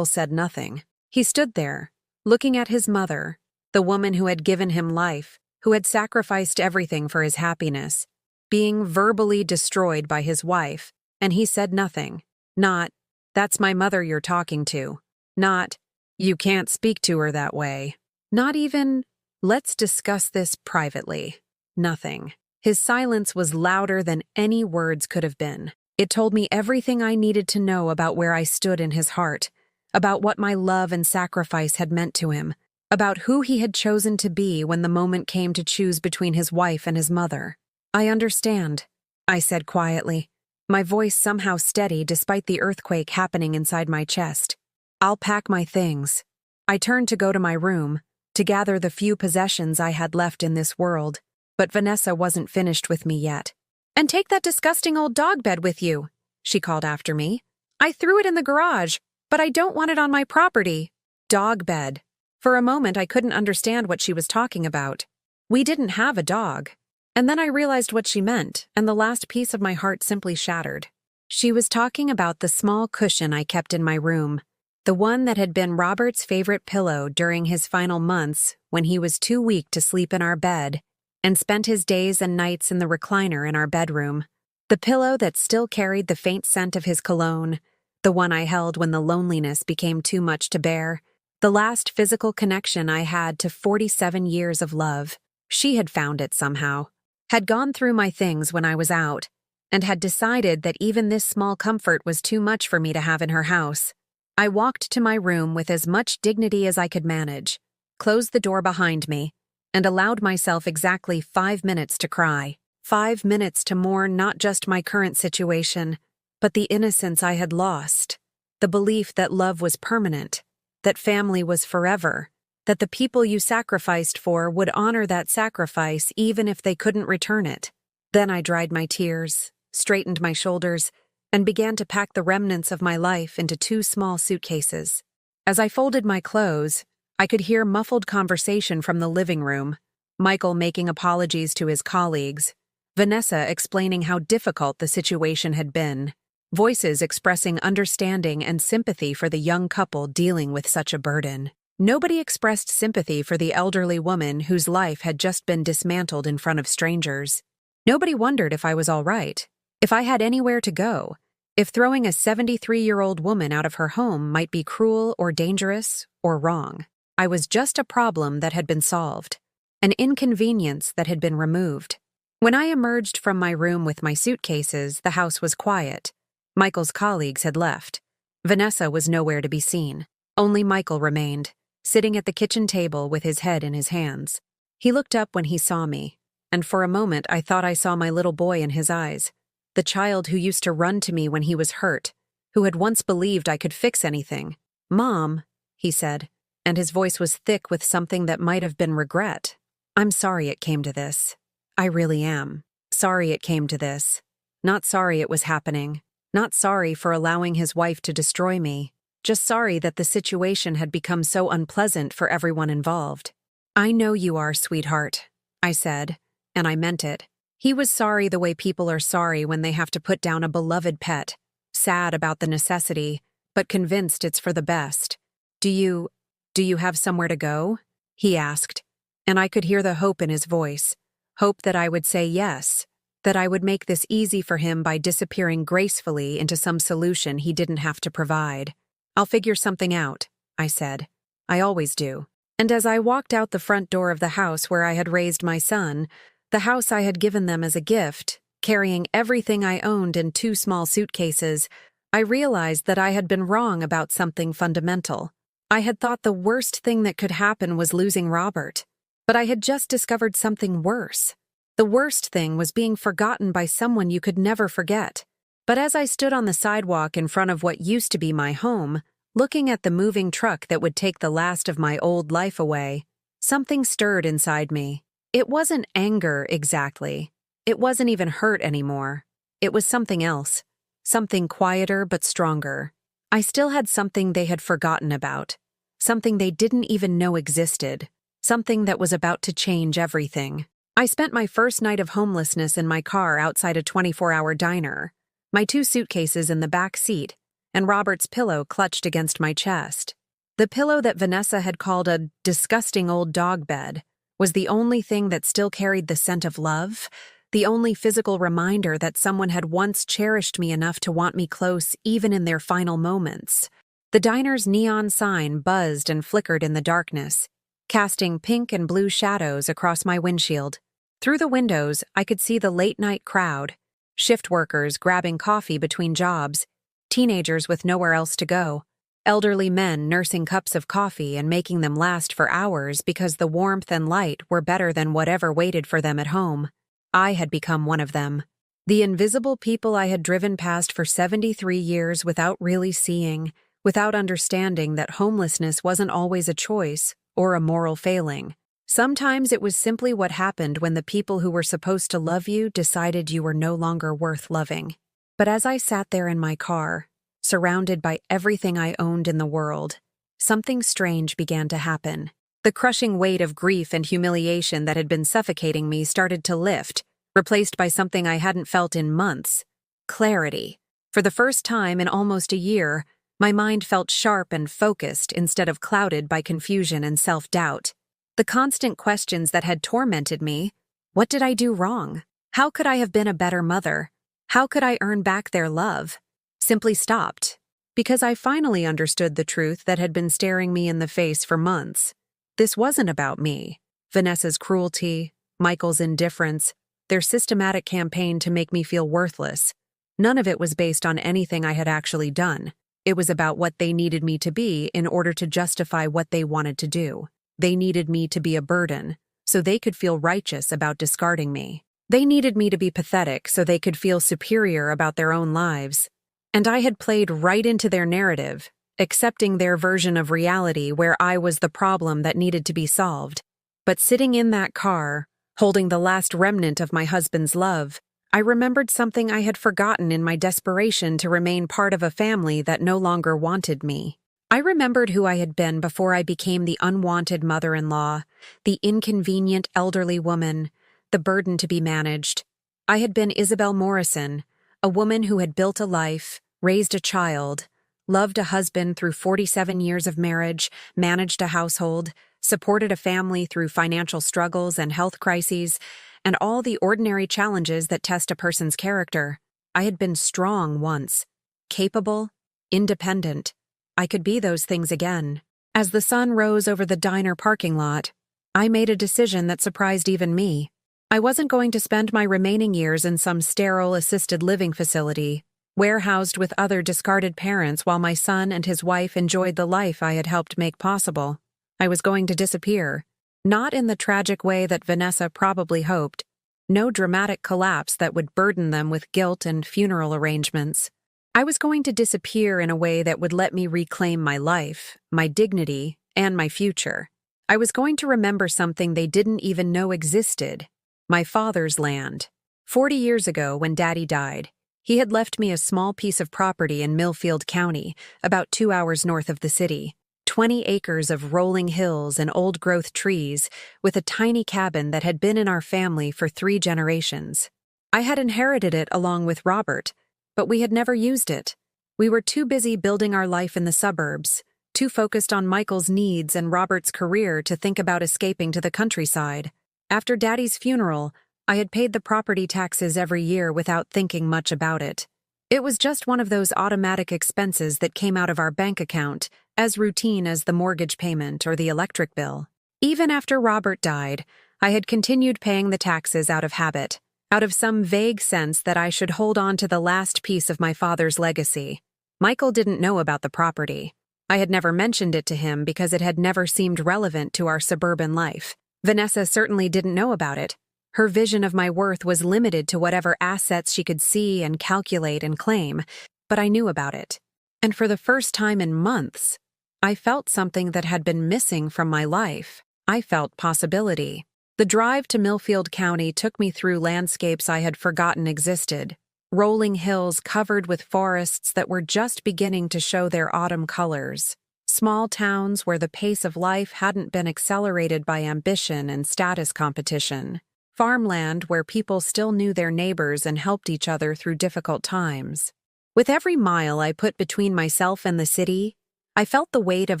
said nothing. He stood there, looking at his mother, the woman who had given him life, who had sacrificed everything for his happiness, being verbally destroyed by his wife, and he said nothing. Not, "That's my mother you're talking to." Not, "You can't speak to her that way." Not even, "Let's discuss this privately." Nothing. His silence was louder than any words could have been. It told me everything I needed to know about where I stood in his heart, about what my love and sacrifice had meant to him, about who he had chosen to be when the moment came to choose between his wife and his mother. "I understand," I said quietly, my voice somehow steady despite the earthquake happening inside my chest. "I'll pack my things." I turned to go to my room, to gather the few possessions I had left in this world, but Vanessa wasn't finished with me yet. "And take that disgusting old dog bed with you," she called after me. "I threw it in the garage, but I don't want it on my property." Dog bed. For a moment, I couldn't understand what she was talking about. We didn't have a dog. And then I realized what she meant, and the last piece of my heart simply shattered. She was talking about the small cushion I kept in my room, the one that had been Robert's favorite pillow during his final months when he was too weak to sleep in our bed and spent his days and nights in the recliner in our bedroom. The pillow that still carried the faint scent of his cologne, the one I held when the loneliness became too much to bear. The last physical connection I had to 47 years of love. She had found it somehow, had gone through my things when I was out, and had decided that even this small comfort was too much for me to have in her house. I walked to my room with as much dignity as I could manage, closed the door behind me, and allowed myself exactly 5 minutes to cry. 5 minutes to mourn not just my current situation, but the innocence I had lost, the belief that love was permanent, that family was forever, that the people you sacrificed for would honor that sacrifice even if they couldn't return it. Then I dried my tears, straightened my shoulders, and began to pack the remnants of my life into 2 small suitcases. As I folded my clothes, I could hear muffled conversation from the living room, Michael making apologies to his colleagues, Vanessa explaining how difficult the situation had been, voices expressing understanding and sympathy for the young couple dealing with such a burden. Nobody expressed sympathy for the elderly woman whose life had just been dismantled in front of strangers. Nobody wondered if I was all right, if I had anywhere to go, if throwing a 73-year-old woman out of her home might be cruel or dangerous or wrong. I was just a problem that had been solved, an inconvenience that had been removed. When I emerged from my room with my suitcases, the house was quiet. Michael's colleagues had left. Vanessa was nowhere to be seen. Only Michael remained, sitting at the kitchen table with his head in his hands. He looked up when he saw me, and for a moment I thought I saw my little boy in his eyes, the child who used to run to me when he was hurt, who had once believed I could fix anything. "Mom," he said, and his voice was thick with something that might have been regret. "I'm sorry it came to this. I really am. Sorry it came to this. Not sorry it was happening. Not sorry for allowing his wife to destroy me. Just sorry that the situation had become so unpleasant for everyone involved." "I know you are, sweetheart," I said, and I meant it. He was sorry the way people are sorry when they have to put down a beloved pet, sad about the necessity, but convinced it's for the best. Do you have somewhere to go?" he asked, and I could hear the hope in his voice, hope that I would say yes, that I would make this easy for him by disappearing gracefully into some solution he didn't have to provide. "I'll figure something out," I said. "I always do." And as I walked out the front door of the house where I had raised my son, the house I had given them as a gift, carrying everything I owned in 2 small suitcases, I realized that I had been wrong about something fundamental. I had thought the worst thing that could happen was losing Robert, but I had just discovered something worse. The worst thing was being forgotten by someone you could never forget. But as I stood on the sidewalk in front of what used to be my home, looking at the moving truck that would take the last of my old life away, something stirred inside me. It wasn't anger exactly. It wasn't even hurt anymore. It was something else. Something quieter but stronger. I still had something they had forgotten about. Something they didn't even know existed. Something that was about to change everything. I spent my first night of homelessness in my car outside a 24-hour diner, my 2 suitcases in the back seat, and Robert's pillow clutched against my chest. The pillow that Vanessa had called a disgusting old dog bed was the only thing that still carried the scent of love, the only physical reminder that someone had once cherished me enough to want me close even in their final moments. The diner's neon sign buzzed and flickered in the darkness, casting pink and blue shadows across my windshield. Through the windows, I could see the late-night crowd, shift workers grabbing coffee between jobs, teenagers with nowhere else to go, elderly men nursing cups of coffee and making them last for hours because the warmth and light were better than whatever waited for them at home. I had become one of them. The invisible people I had driven past for 73 years without really seeing, without understanding that homelessness wasn't always a choice or a moral failing. Sometimes it was simply what happened when the people who were supposed to love you decided you were no longer worth loving. But as I sat there in my car, surrounded by everything I owned in the world, something strange began to happen. The crushing weight of grief and humiliation that had been suffocating me started to lift, replaced by something I hadn't felt in months: clarity. For the first time in almost a year, my mind felt sharp and focused instead of clouded by confusion and self-doubt. The constant questions that had tormented me: what did I do wrong? How could I have been a better mother? How could I earn back their love? Simply stopped, because I finally understood the truth that had been staring me in the face for months. This wasn't about me. Vanessa's cruelty, Michael's indifference, their systematic campaign to make me feel worthless. None of it was based on anything I had actually done. It was about what they needed me to be in order to justify what they wanted to do. They needed me to be a burden, so they could feel righteous about discarding me. They needed me to be pathetic so they could feel superior about their own lives. And I had played right into their narrative, accepting their version of reality where I was the problem that needed to be solved. But sitting in that car, holding the last remnant of my husband's love, I remembered something I had forgotten in my desperation to remain part of a family that no longer wanted me. I remembered who I had been before I became the unwanted mother-in-law, the inconvenient elderly woman, the burden to be managed. I had been Isabel Morrison, a woman who had built a life, raised a child, loved a husband through 47 years of marriage, managed a household, supported a family through financial struggles and health crises, and all the ordinary challenges that test a person's character. I had been strong once, capable, independent. I could be those things again. As the sun rose over the diner parking lot, I made a decision that surprised even me. I wasn't going to spend my remaining years in some sterile assisted living facility, warehoused with other discarded parents while my son and his wife enjoyed the life I had helped make possible. I was going to disappear. Not in the tragic way that Vanessa probably hoped. No dramatic collapse that would burden them with guilt and funeral arrangements. I was going to disappear in a way that would let me reclaim my life, my dignity, and my future. I was going to remember something they didn't even know existed. My father's land. 40 years ago, when Daddy died, he had left me a small piece of property in Millfield County, about 2 hours north of the city. 20 acres of rolling hills and old-growth trees, with a tiny cabin that had been in our family for 3 generations. I had inherited it along with Robert, but we had never used it. We were too busy building our life in the suburbs, too focused on Michael's needs and Robert's career to think about escaping to the countryside. After Daddy's funeral, I had paid the property taxes every year without thinking much about it. It was just one of those automatic expenses that came out of our bank account, as routine as the mortgage payment or the electric bill. Even after Robert died, I had continued paying the taxes out of habit, out of some vague sense that I should hold on to the last piece of my father's legacy. Michael didn't know about the property. I had never mentioned it to him because it had never seemed relevant to our suburban life. Vanessa certainly didn't know about it. Her vision of my worth was limited to whatever assets she could see and calculate and claim, but I knew about it. And for the first time in months, I felt something that had been missing from my life. I felt possibility. The drive to Millfield County took me through landscapes I had forgotten existed, rolling hills covered with forests that were just beginning to show their autumn colors, small towns where the pace of life hadn't been accelerated by ambition and status competition, farmland where people still knew their neighbors and helped each other through difficult times. With every mile I put between myself and the city, I felt the weight of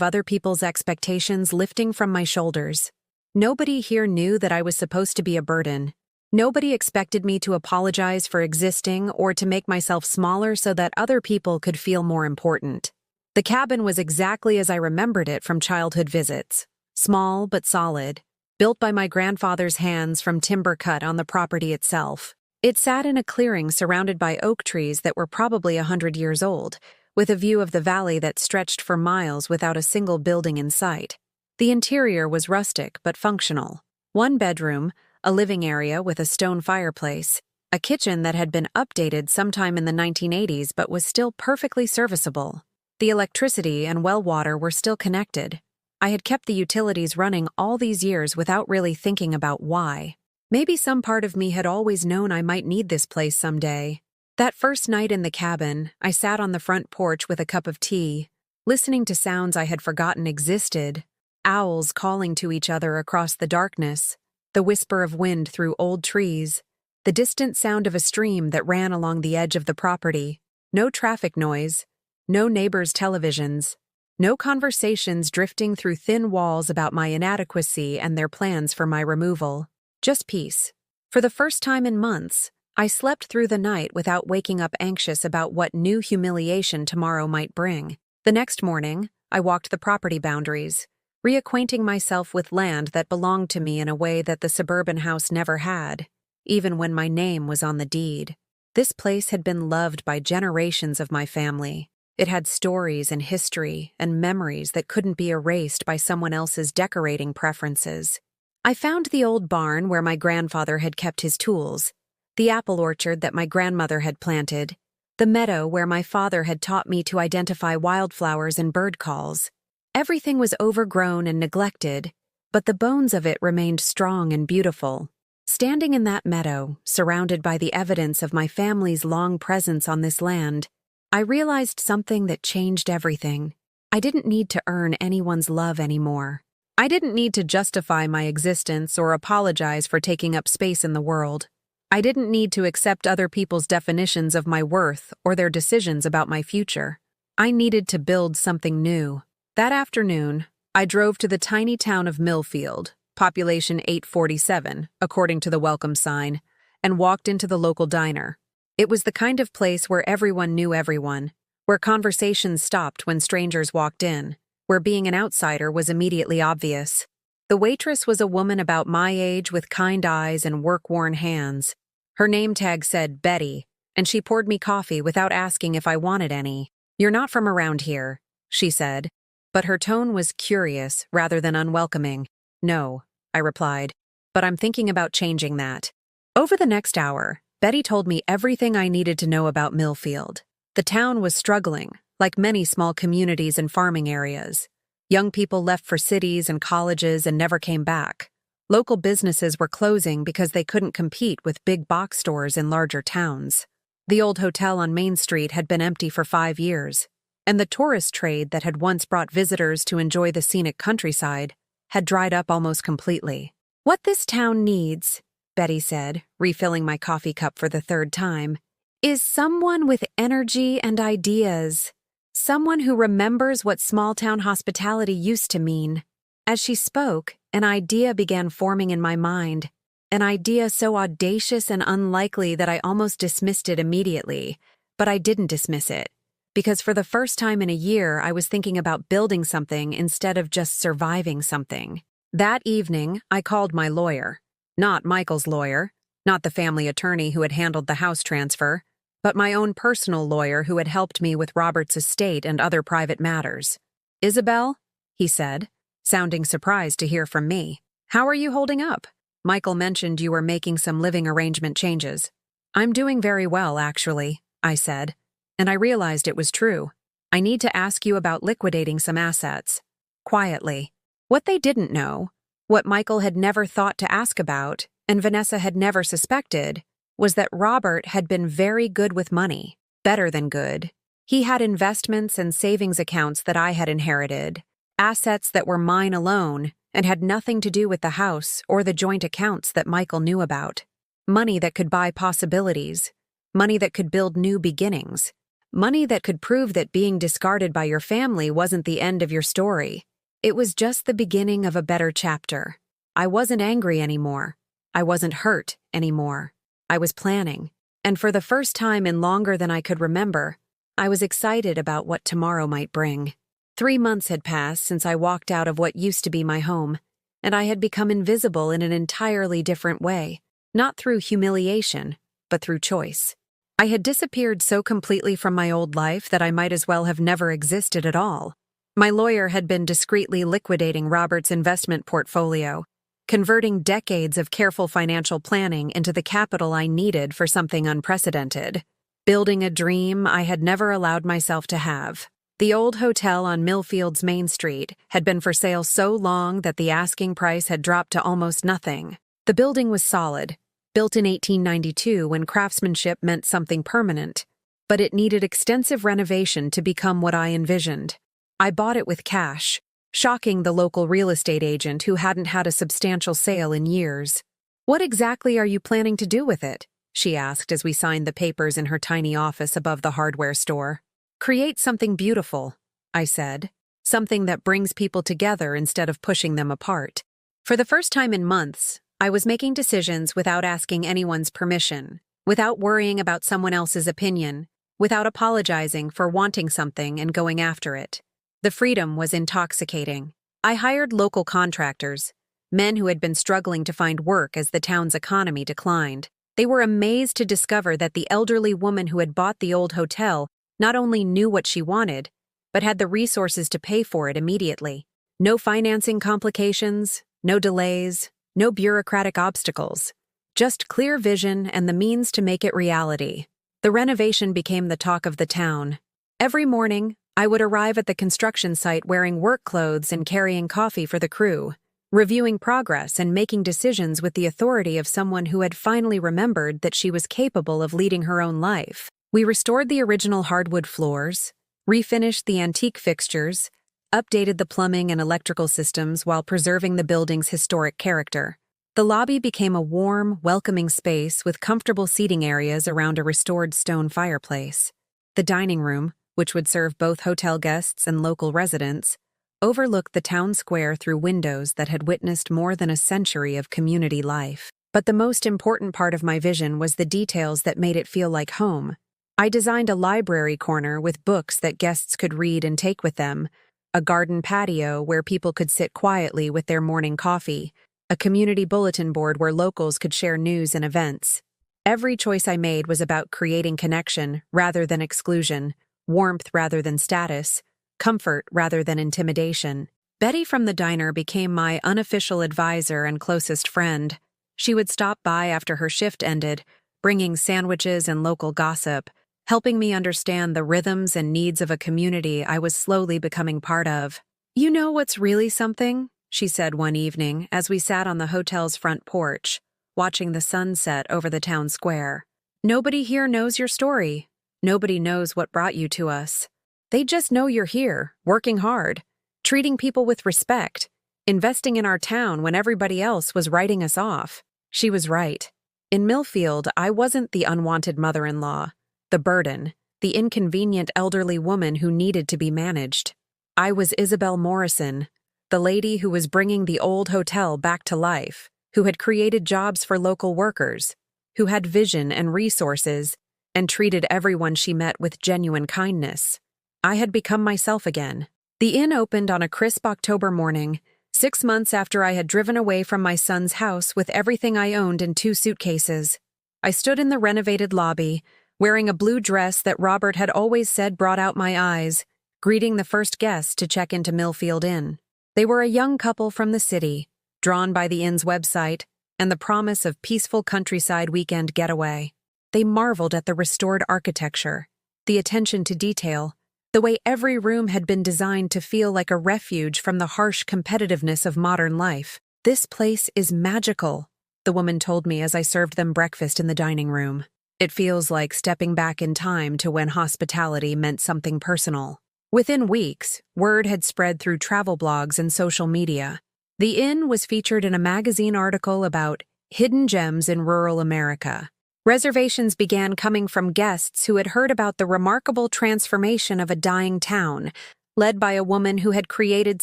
other people's expectations lifting from my shoulders. Nobody here knew that I was supposed to be a burden. Nobody expected me to apologize for existing or to make myself smaller so that other people could feel more important. The cabin was exactly as I remembered it from childhood visits. Small but solid, built by my grandfather's hands from timber cut on the property itself. It sat in a clearing surrounded by oak trees that were probably 100 years old, with a view of the valley that stretched for miles without a single building in sight. The interior was rustic but functional. 1 bedroom, a living area with a stone fireplace, a kitchen that had been updated sometime in the 1980s but was still perfectly serviceable. The electricity and well water were still connected. I had kept the utilities running all these years without really thinking about why. Maybe some part of me had always known I might need this place someday. That first night in the cabin, I sat on the front porch with a cup of tea, listening to sounds I had forgotten existed. Owls calling to each other across the darkness, the whisper of wind through old trees, the distant sound of a stream that ran along the edge of the property. No traffic noise, no neighbors' televisions, no conversations drifting through thin walls about my inadequacy and their plans for my removal. Just peace. For the first time in months, I slept through the night without waking up anxious about what new humiliation tomorrow might bring. The next morning, I walked the property boundaries, reacquainting myself with land that belonged to me in a way that the suburban house never had, even when my name was on the deed. This place had been loved by generations of my family. It had stories and history and memories that couldn't be erased by someone else's decorating preferences. I found the old barn where my grandfather had kept his tools, the apple orchard that my grandmother had planted, the meadow where my father had taught me to identify wildflowers and bird calls. Everything was overgrown and neglected, but the bones of it remained strong and beautiful. Standing in that meadow, surrounded by the evidence of my family's long presence on this land, I realized something that changed everything. I didn't need to earn anyone's love anymore. I didn't need to justify my existence or apologize for taking up space in the world. I didn't need to accept other people's definitions of my worth or their decisions about my future. I needed to build something new. That afternoon, I drove to the tiny town of Millfield, population 847, according to the welcome sign, and walked into the local diner. It was the kind of place where everyone knew everyone, where conversations stopped when strangers walked in, where being an outsider was immediately obvious. The waitress was a woman about my age with kind eyes and work-worn hands. Her name tag said Betty, and she poured me coffee without asking if I wanted any. "You're not from around here," she said, but her tone was curious rather than unwelcoming. "No," I replied, "but I'm thinking about changing that." Over the next hour, Betty told me everything I needed to know about Millfield. The town was struggling, like many small communities and farming areas. Young people left for cities and colleges and never came back. Local businesses were closing because they couldn't compete with big box stores in larger towns. The old hotel on Main Street had been empty for 5 years, and the tourist trade that had once brought visitors to enjoy the scenic countryside had dried up almost completely. "What this town needs," Betty said, refilling my coffee cup for the third time, "is someone with energy and ideas. Someone who remembers what small-town hospitality used to mean." As she spoke, an idea began forming in my mind, an idea so audacious and unlikely that I almost dismissed it immediately. But I didn't dismiss it, because for the first time in a year I was thinking about building something instead of just surviving something. That evening, I called my lawyer. Not Michael's lawyer, not the family attorney who had handled the house transfer, but my own personal lawyer who had helped me with Robert's estate and other private matters. "Isabel," he said, sounding surprised to hear from me. "How are you holding up? Michael mentioned you were making some living arrangement changes." "I'm doing very well, actually," I said, and I realized it was true. "I need to ask you about liquidating some assets." Quietly. What they didn't know, what Michael had never thought to ask about, and Vanessa had never suspected, was that Robert had been very good with money, better than good. He had investments and savings accounts that I had inherited, assets that were mine alone and had nothing to do with the house or the joint accounts that Michael knew about. Money that could buy possibilities, money that could build new beginnings, money that could prove that being discarded by your family wasn't the end of your story. It was just the beginning of a better chapter. I wasn't angry anymore. I wasn't hurt anymore. I was planning, and for the first time in longer than I could remember, I was excited about what tomorrow might bring. 3 months had passed since I walked out of what used to be my home, and I had become invisible in an entirely different way, not through humiliation, but through choice. I had disappeared so completely from my old life that I might as well have never existed at all. My lawyer had been discreetly liquidating Robert's investment portfolio, converting decades of careful financial planning into the capital I needed for something unprecedented, building a dream I had never allowed myself to have. The old hotel on Millfield's Main Street had been for sale so long that the asking price had dropped to almost nothing. The building was solid, built in 1892 when craftsmanship meant something permanent, but it needed extensive renovation to become what I envisioned. I bought it with cash, shocking the local real estate agent who hadn't had a substantial sale in years. "What exactly are you planning to do with it?" she asked as we signed the papers in her tiny office above the hardware store. "Create something beautiful," I said, "something that brings people together instead of pushing them apart." For the first time in months, I was making decisions without asking anyone's permission, without worrying about someone else's opinion, without apologizing for wanting something and going after it. The freedom was intoxicating. I hired local contractors, men who had been struggling to find work as the town's economy declined. They were amazed to discover that the elderly woman who had bought the old hotel not only knew what she wanted, but had the resources to pay for it immediately. No financing complications, no delays, no bureaucratic obstacles. Just clear vision and the means to make it reality. The renovation became the talk of the town. Every morning, I would arrive at the construction site wearing work clothes and carrying coffee for the crew, reviewing progress and making decisions with the authority of someone who had finally remembered that she was capable of leading her own life. We restored the original hardwood floors, refinished the antique fixtures, updated the plumbing and electrical systems while preserving the building's historic character. The lobby became a warm, welcoming space with comfortable seating areas around a restored stone fireplace. The dining room, which would serve both hotel guests and local residents, overlooked the town square through windows that had witnessed more than a century of community life. But the most important part of my vision was the details that made it feel like home. I designed a library corner with books that guests could read and take with them, a garden patio where people could sit quietly with their morning coffee, a community bulletin board where locals could share news and events. Every choice I made was about creating connection rather than exclusion, warmth rather than status, comfort rather than intimidation. Betty from the diner became my unofficial advisor and closest friend. She would stop by after her shift ended, bringing sandwiches and local gossip, helping me understand the rhythms and needs of a community I was slowly becoming part of. "You know what's really something?" she said one evening as we sat on the hotel's front porch, watching the sunset over the town square. "Nobody here knows your story. Nobody knows what brought you to us. They just know you're here, working hard, treating people with respect, investing in our town when everybody else was writing us off." She was right. In Millfield, I wasn't the unwanted mother-in-law, the burden, the inconvenient elderly woman who needed to be managed. I was Isabel Morrison, the lady who was bringing the old hotel back to life, who had created jobs for local workers, who had vision and resources, and treated everyone she met with genuine kindness. I had become myself again. The inn opened on a crisp October morning, 6 months after I had driven away from my son's house with everything I owned in 2 suitcases. I stood in the renovated lobby, wearing a blue dress that Robert had always said brought out my eyes, greeting the first guests to check into Millfield Inn. They were a young couple from the city, drawn by the inn's website and the promise of peaceful countryside weekend getaway. They marveled at the restored architecture, the attention to detail, the way every room had been designed to feel like a refuge from the harsh competitiveness of modern life. "This place is magical," the woman told me as I served them breakfast in the dining room. "It feels like stepping back in time to when hospitality meant something personal." Within weeks, word had spread through travel blogs and social media. The inn was featured in a magazine article about hidden gems in rural America. Reservations began coming from guests who had heard about the remarkable transformation of a dying town, led by a woman who had created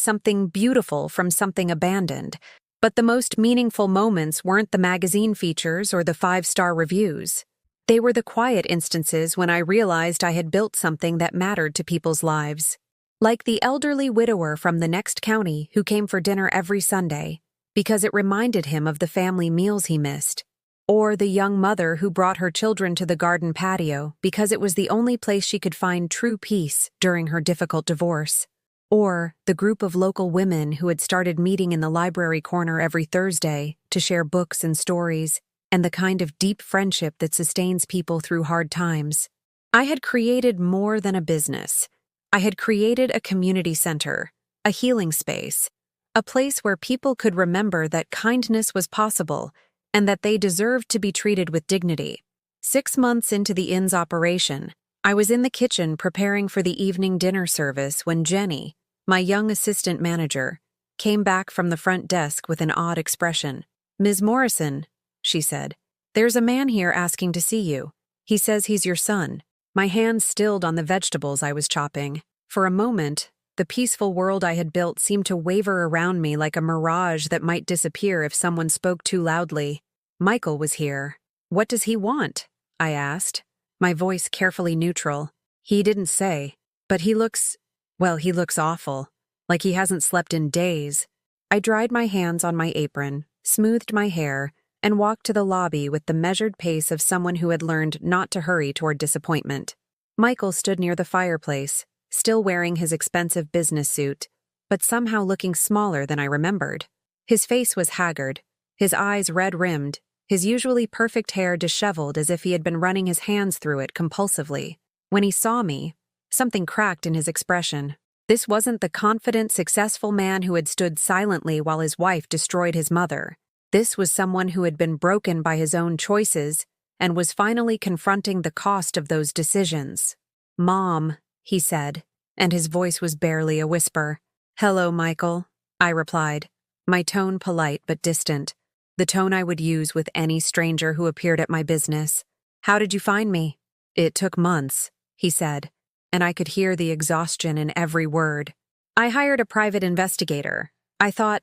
something beautiful from something abandoned. But the most meaningful moments weren't the magazine features or the 5-star reviews. They were the quiet instances when I realized I had built something that mattered to people's lives. Like the elderly widower from the next county who came for dinner every Sunday because it reminded him of the family meals he missed. Or the young mother who brought her children to the garden patio because it was the only place she could find true peace during her difficult divorce. Or the group of local women who had started meeting in the library corner every Thursday to share books and stories, and the kind of deep friendship that sustains people through hard times. I had created more than a business. I had created a community center, a healing space, a place where people could remember that kindness was possible and that they deserved to be treated with dignity. 6 months into the inn's operation, I was in the kitchen preparing for the evening dinner service when Jenny, my young assistant manager, came back from the front desk with an odd expression. "Ms. Morrison," she said, "there's a man here asking to see you. He says he's your son." My hands stilled on the vegetables I was chopping. For a moment, the peaceful world I had built seemed to waver around me like a mirage that might disappear if someone spoke too loudly. Michael was here. "What does he want?" I asked, my voice carefully neutral. "He didn't say, but he looks awful, like he hasn't slept in days." I dried my hands on my apron, smoothed my hair, and walked to the lobby with the measured pace of someone who had learned not to hurry toward disappointment. Michael stood near the fireplace, still wearing his expensive business suit, but somehow looking smaller than I remembered. His face was haggard, his eyes red-rimmed, his usually perfect hair disheveled as if he had been running his hands through it compulsively. When he saw me, something cracked in his expression. This wasn't the confident, successful man who had stood silently while his wife destroyed his mother. This was someone who had been broken by his own choices and was finally confronting the cost of those decisions. "Mom," he said, and his voice was barely a whisper. "Hello, Michael," I replied, my tone polite but distant, the tone I would use with any stranger who appeared at my business. "How did you find me?" "It took months," he said, and I could hear the exhaustion in every word. "I hired a private investigator. I thought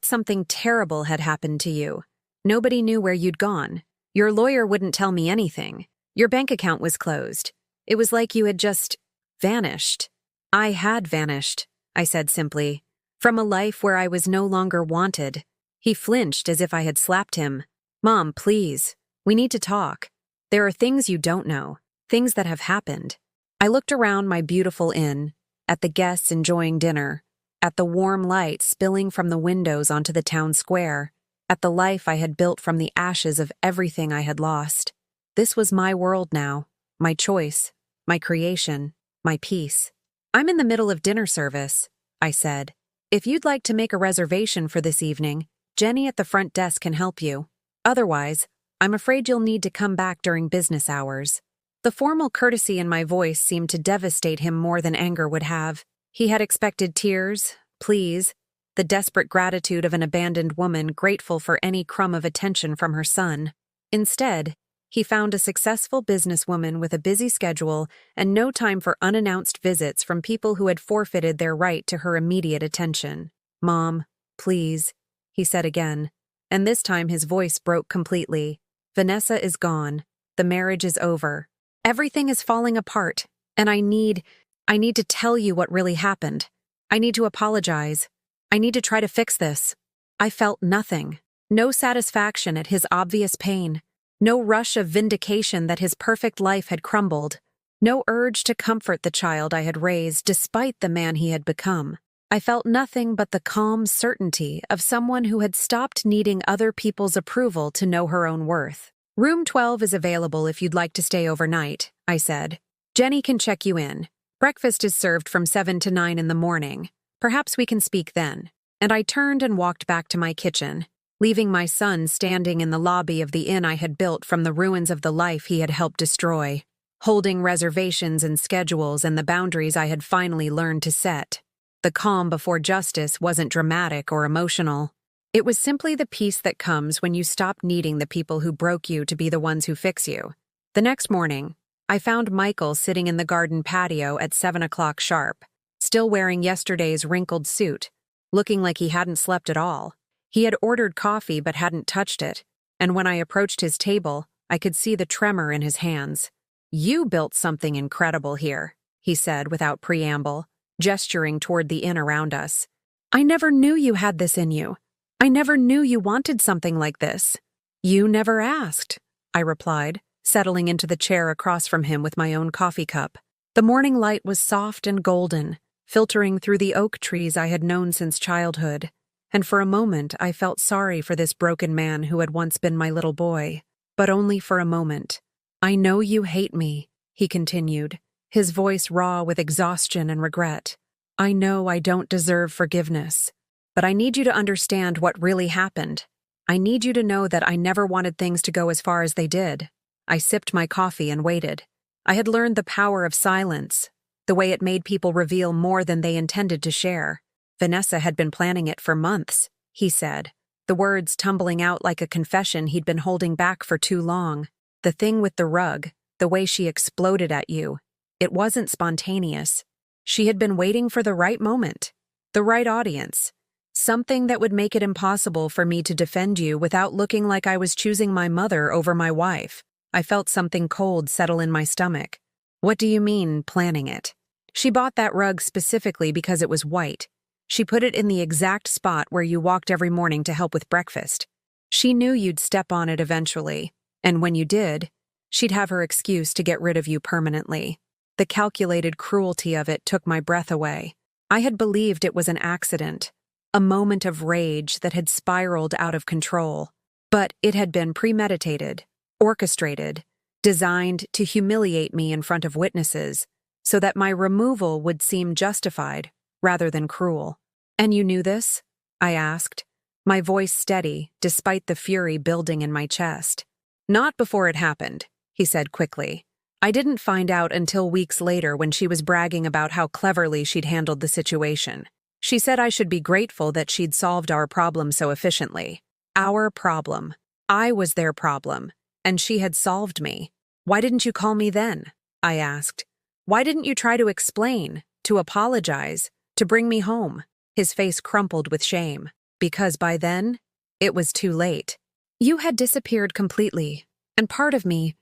something terrible had happened to you. Nobody knew where you'd gone. Your lawyer wouldn't tell me anything. Your bank account was closed. It was like you had just vanished." "I had vanished," I said simply, "from a life where I was no longer wanted." He flinched as if I had slapped him. "Mom, please. We need to talk. There are things you don't know, things that have happened." I looked around my beautiful inn, at the guests enjoying dinner, at the warm light spilling from the windows onto the town square, at the life I had built from the ashes of everything I had lost. This was my world now, my choice, my creation, my peace. "I'm in the middle of dinner service," I said. "If you'd like to make a reservation for this evening, Jenny at the front desk can help you. Otherwise, I'm afraid you'll need to come back during business hours." The formal courtesy in my voice seemed to devastate him more than anger would have. He had expected tears, pleas, the desperate gratitude of an abandoned woman grateful for any crumb of attention from her son. Instead, he found a successful businesswoman with a busy schedule and no time for unannounced visits from people who had forfeited their right to her immediate attention. "Mom, please," he said again, and this time his voice broke completely. "Vanessa is gone. The marriage is over. Everything is falling apart, and I need to tell you what really happened. I need to apologize. I need to try to fix this." I felt nothing. No satisfaction at his obvious pain. No rush of vindication that his perfect life had crumbled. No urge to comfort the child I had raised despite the man he had become. I felt nothing but the calm certainty of someone who had stopped needing other people's approval to know her own worth. "Room 12 is available if you'd like to stay overnight," I said. "Jenny can check you in. Breakfast is served from 7 to 9 in the morning. Perhaps we can speak then." And I turned and walked back to my kitchen, leaving my son standing in the lobby of the inn I had built from the ruins of the life he had helped destroy, holding reservations and schedules and the boundaries I had finally learned to set. The calm before justice wasn't dramatic or emotional. It was simply the peace that comes when you stop needing the people who broke you to be the ones who fix you. The next morning, I found Michael sitting in the garden patio at 7 o'clock sharp, still wearing yesterday's wrinkled suit, looking like he hadn't slept at all. He had ordered coffee but hadn't touched it, and when I approached his table, I could see the tremor in his hands. "You built something incredible here," he said without preamble, gesturing toward the inn around us. "I never knew you had this in you. I never knew you wanted something like this." "You never asked," I replied, settling into the chair across from him with my own coffee cup. The morning light was soft and golden, filtering through the oak trees I had known since childhood, and for a moment I felt sorry for this broken man who had once been my little boy, but only for a moment. "I know you hate me," he continued, his voice raw with exhaustion and regret. "I know I don't deserve forgiveness. But I need you to understand what really happened. I need you to know that I never wanted things to go as far as they did." I sipped my coffee and waited. I had learned the power of silence, the way it made people reveal more than they intended to share. "Vanessa had been planning it for months," he said, the words tumbling out like a confession he'd been holding back for too long. "The thing with the rug, the way she exploded at you, it wasn't spontaneous. She had been waiting for the right moment, the right audience. Something that would make it impossible for me to defend you without looking like I was choosing my mother over my wife." I felt something cold settle in my stomach. "What do you mean, planning it?" "She bought that rug specifically because it was white. She put it in the exact spot where you walked every morning to help with breakfast. She knew you'd step on it eventually, and when you did, she'd have her excuse to get rid of you permanently." The calculated cruelty of it took my breath away. I had believed it was an accident, a moment of rage that had spiraled out of control. But it had been premeditated, orchestrated, designed to humiliate me in front of witnesses, so that my removal would seem justified rather than cruel. "And you knew this?" I asked, my voice steady despite the fury building in my chest. "Not before it happened," he said quickly. "I didn't find out until weeks later when she was bragging about how cleverly she'd handled the situation. She said I should be grateful that she'd solved our problem so efficiently. Our problem. I was their problem, and she had solved me. Why didn't you call me then?" I asked. "Why didn't you try to explain, to apologize, to bring me home?" His face crumpled with shame. "Because by then, it was too late. You had disappeared completely, and part of me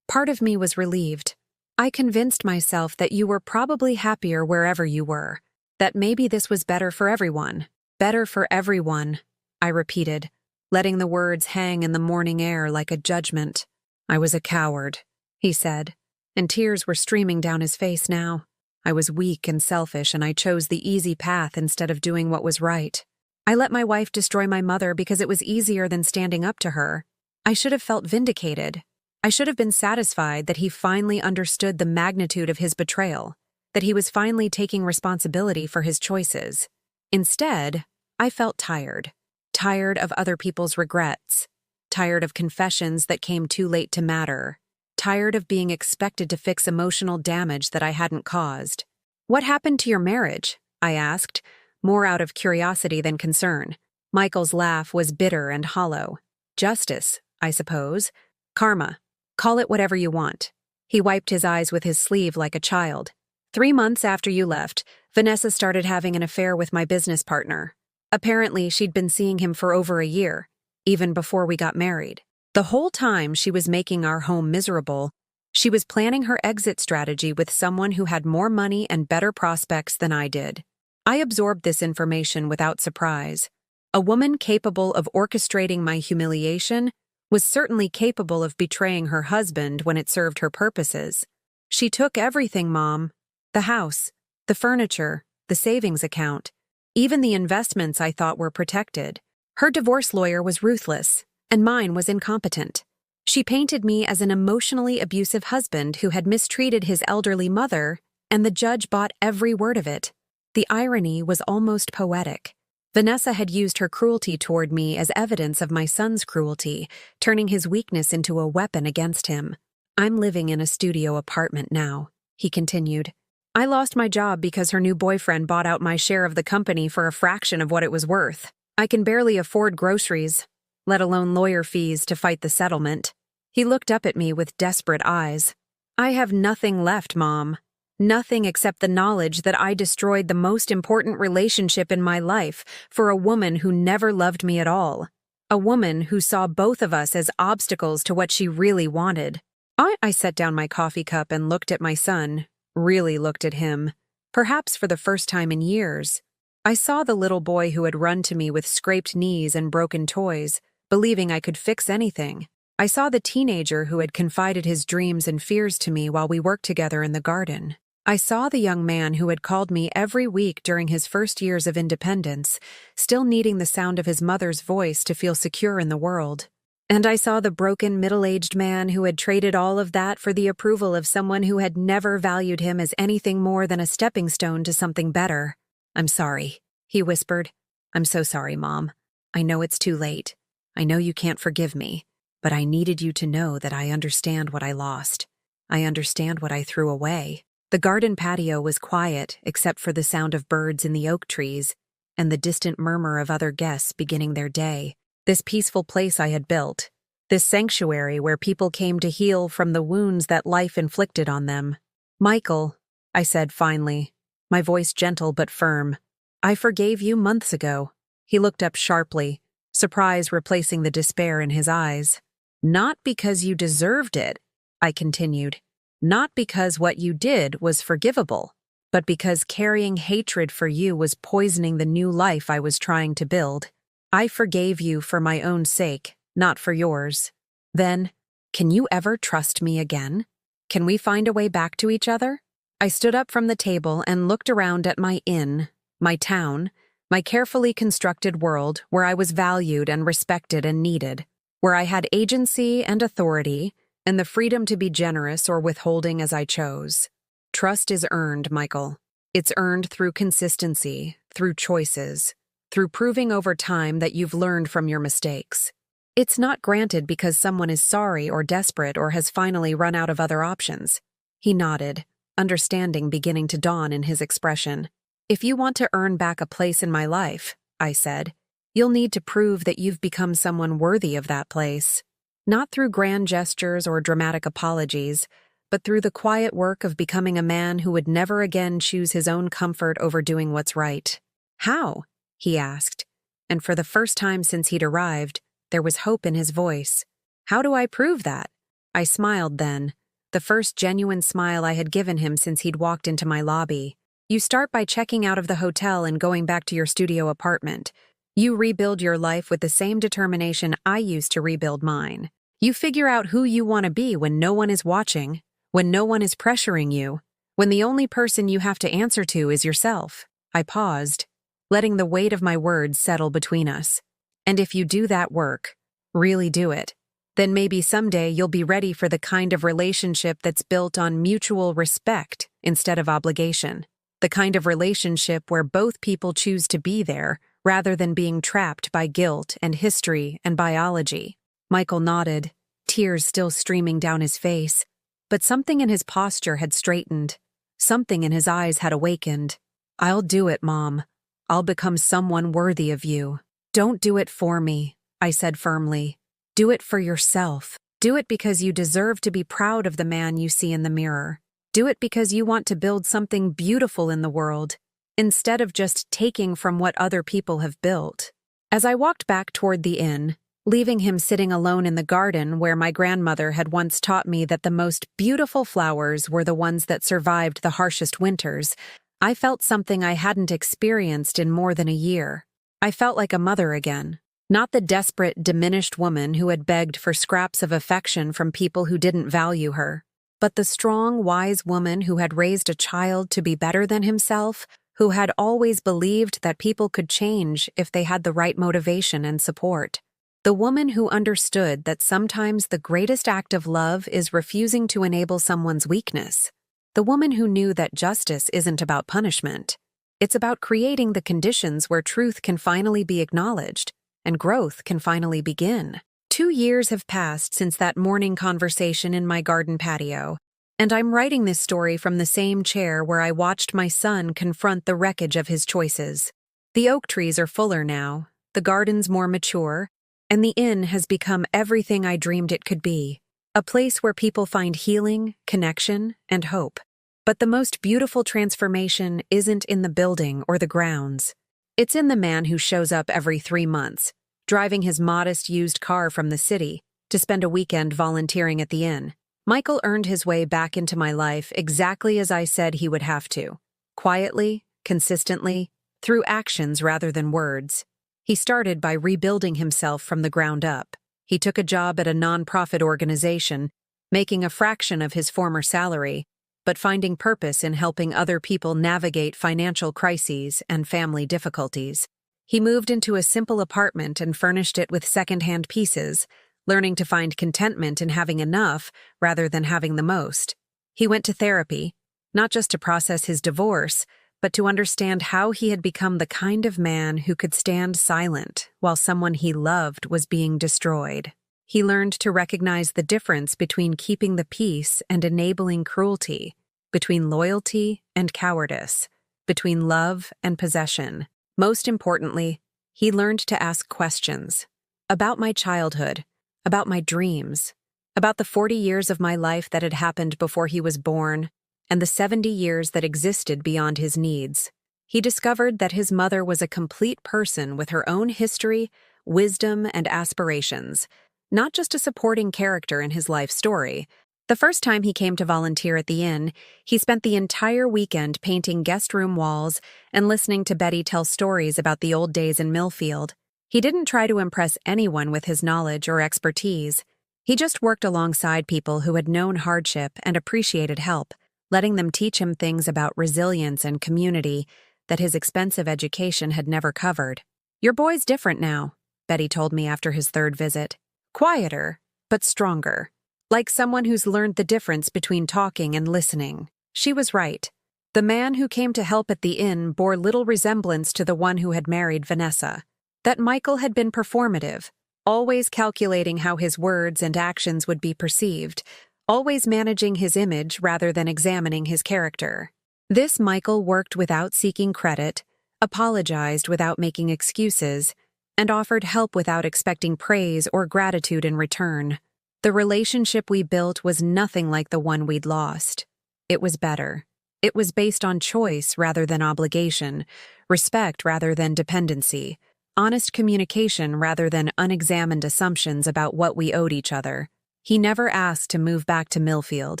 was relieved. I convinced myself that you were probably happier wherever you were, that maybe this was better for everyone. Better for everyone," I repeated, letting the words hang in the morning air like a judgment. "I was a coward," he said, and tears were streaming down his face now. "I was weak and selfish, and I chose the easy path instead of doing what was right. I let my wife destroy my mother because it was easier than standing up to her. I should have felt vindicated. I should have been satisfied that he finally understood the magnitude of his betrayal, that he was finally taking responsibility for his choices. Instead, I felt tired. Tired of other people's regrets. Tired of confessions that came too late to matter. Tired of being expected to fix emotional damage that I hadn't caused." "What happened to your marriage?" I asked, more out of curiosity than concern. Michael's laugh was bitter and hollow. "Justice, I suppose. Karma. Call it whatever you want." He wiped his eyes with his sleeve like a child. 3 months after you left, Vanessa started having an affair with my business partner. Apparently, she'd been seeing him for over a year, even before we got married. The whole time she was making our home miserable, she was planning her exit strategy with someone who had more money and better prospects than I did. I absorbed this information without surprise. A woman capable of orchestrating my humiliation was certainly capable of betraying her husband when it served her purposes. "She took everything, Mom. The house, the furniture, the savings account, even the investments I thought were protected. Her divorce lawyer was ruthless, and mine was incompetent. She painted me as an emotionally abusive husband who had mistreated his elderly mother, and the judge bought every word of it. The irony was almost poetic. Vanessa had used her cruelty toward me as evidence of my son's cruelty, turning his weakness into a weapon against him. I'm living in a studio apartment now," he continued. "I lost my job because her new boyfriend bought out my share of the company for a fraction of what it was worth. I can barely afford groceries, let alone lawyer fees to fight the settlement." He looked up at me with desperate eyes. "I have nothing left, Mom. Nothing except the knowledge that I destroyed the most important relationship in my life for a woman who never loved me at all. A woman who saw both of us as obstacles to what she really wanted." I set down my coffee cup and looked at my son, really looked at him, perhaps for the first time in years. I saw the little boy who had run to me with scraped knees and broken toys, believing I could fix anything. I saw the teenager who had confided his dreams and fears to me while we worked together in the garden. I saw the young man who had called me every week during his first years of independence, still needing the sound of his mother's voice to feel secure in the world. And I saw the broken, middle-aged man who had traded all of that for the approval of someone who had never valued him as anything more than a stepping stone to something better. "I'm sorry," he whispered. "I'm so sorry, Mom. I know it's too late. I know you can't forgive me, but I needed you to know that I understand what I lost. I understand what I threw away." The garden patio was quiet except for the sound of birds in the oak trees and the distant murmur of other guests beginning their day. This peaceful place I had built, this sanctuary where people came to heal from the wounds that life inflicted on them. "Michael," I said finally, my voice gentle but firm, "I forgave you months ago." He looked up sharply, surprise replacing the despair in his eyes. "Not because you deserved it," I continued. "Not because what you did was forgivable, but because carrying hatred for you was poisoning the new life I was trying to build. I forgave you for my own sake, not for yours. Then, can you ever trust me again? Can we find a way back to each other?" I stood up from the table and looked around at my inn, my town, my carefully constructed world where I was valued and respected and needed. where I had agency and authority, and the freedom to be generous or withholding as I chose. Trust is earned, Michael. It's earned through consistency, through choices, through proving over time that you've learned from your mistakes. It's not granted because someone is sorry or desperate or has finally run out of other options. He nodded, understanding beginning to dawn in his expression. If you want to earn back a place in my life, I said, you'll need to prove that you've become someone worthy of that place. Not through grand gestures or dramatic apologies, but through the quiet work of becoming a man who would never again choose his own comfort over doing what's right. How? He asked, and for the first time since he'd arrived, there was hope in his voice. How do I prove that? I smiled then, the first genuine smile I had given him since he'd walked into my lobby. You start by checking out of the hotel and going back to your studio apartment. You rebuild your life with the same determination I used to rebuild mine. You figure out who you want to be when no one is watching, when no one is pressuring you, when the only person you have to answer to is yourself. I paused, letting the weight of my words settle between us. And if you do that work, really do it, then maybe someday you'll be ready for the kind of relationship that's built on mutual respect instead of obligation. The kind of relationship where both people choose to be there rather than being trapped by guilt and history and biology. Michael nodded, tears still streaming down his face, but something in his posture had straightened. Something in his eyes had awakened. I'll do it, Mom. I'll become someone worthy of you. Don't do it for me, I said firmly. Do it for yourself. Do it because you deserve to be proud of the man you see in the mirror. Do it because you want to build something beautiful in the world, instead of just taking from what other people have built. As I walked back toward the inn, leaving him sitting alone in the garden where my grandmother had once taught me that the most beautiful flowers were the ones that survived the harshest winters, I felt something I hadn't experienced in more than a year. I felt like a mother again. Not the desperate, diminished woman who had begged for scraps of affection from people who didn't value her, but the strong, wise woman who had raised a child to be better than himself, who had always believed that people could change if they had the right motivation and support. The woman who understood that sometimes the greatest act of love is refusing to enable someone's weakness. The woman who knew that justice isn't about punishment. It's about creating the conditions where truth can finally be acknowledged and growth can finally begin. 2 years have passed since that morning conversation in my garden patio, and I'm writing this story from the same chair where I watched my son confront the wreckage of his choices. The oak trees are fuller now, the garden's more mature, and the inn has become everything I dreamed it could be, a place where people find healing, connection, and hope. But the most beautiful transformation isn't in the building or the grounds. It's in the man who shows up every 3 months, driving his modest used car from the city to spend a weekend volunteering at the inn. Michael earned his way back into my life exactly as I said he would have to. Quietly, consistently, through actions rather than words. He started by rebuilding himself from the ground up. He took a job at a nonprofit organization, making a fraction of his former salary, but finding purpose in helping other people navigate financial crises and family difficulties. He moved into a simple apartment and furnished it with second-hand pieces, learning to find contentment in having enough rather than having the most. He went to therapy, not just to process his divorce, but to understand how he had become the kind of man who could stand silent while someone he loved was being destroyed. He learned to recognize the difference between keeping the peace and enabling cruelty, between loyalty and cowardice, between love and possession. Most importantly, he learned to ask questions about my childhood, about my dreams, about the 40 years of my life that had happened before he was born, and the 70 years that existed beyond his needs. He discovered that his mother was a complete person with her own history, wisdom, and aspirations, not just a supporting character in his life story. The first time he came to volunteer at the inn, he spent the entire weekend painting guest room walls and listening to Betty tell stories about the old days in Millfield. He didn't try to impress anyone with his knowledge or expertise. He just worked alongside people who had known hardship and appreciated help, letting them teach him things about resilience and community that his expensive education had never covered. "Your boy's different now," Betty told me after his third visit. Quieter, but stronger. Like someone who's learned the difference between talking and listening. She was right. The man who came to help at the inn bore little resemblance to the one who had married Vanessa. That Michael had been performative, always calculating how his words and actions would be perceived, always managing his image rather than examining his character. This Michael worked without seeking credit, apologized without making excuses, and offered help without expecting praise or gratitude in return. The relationship we built was nothing like the one we'd lost. It was better. It was based on choice rather than obligation, respect rather than dependency, honest communication rather than unexamined assumptions about what we owed each other. He never asked to move back to Millfield,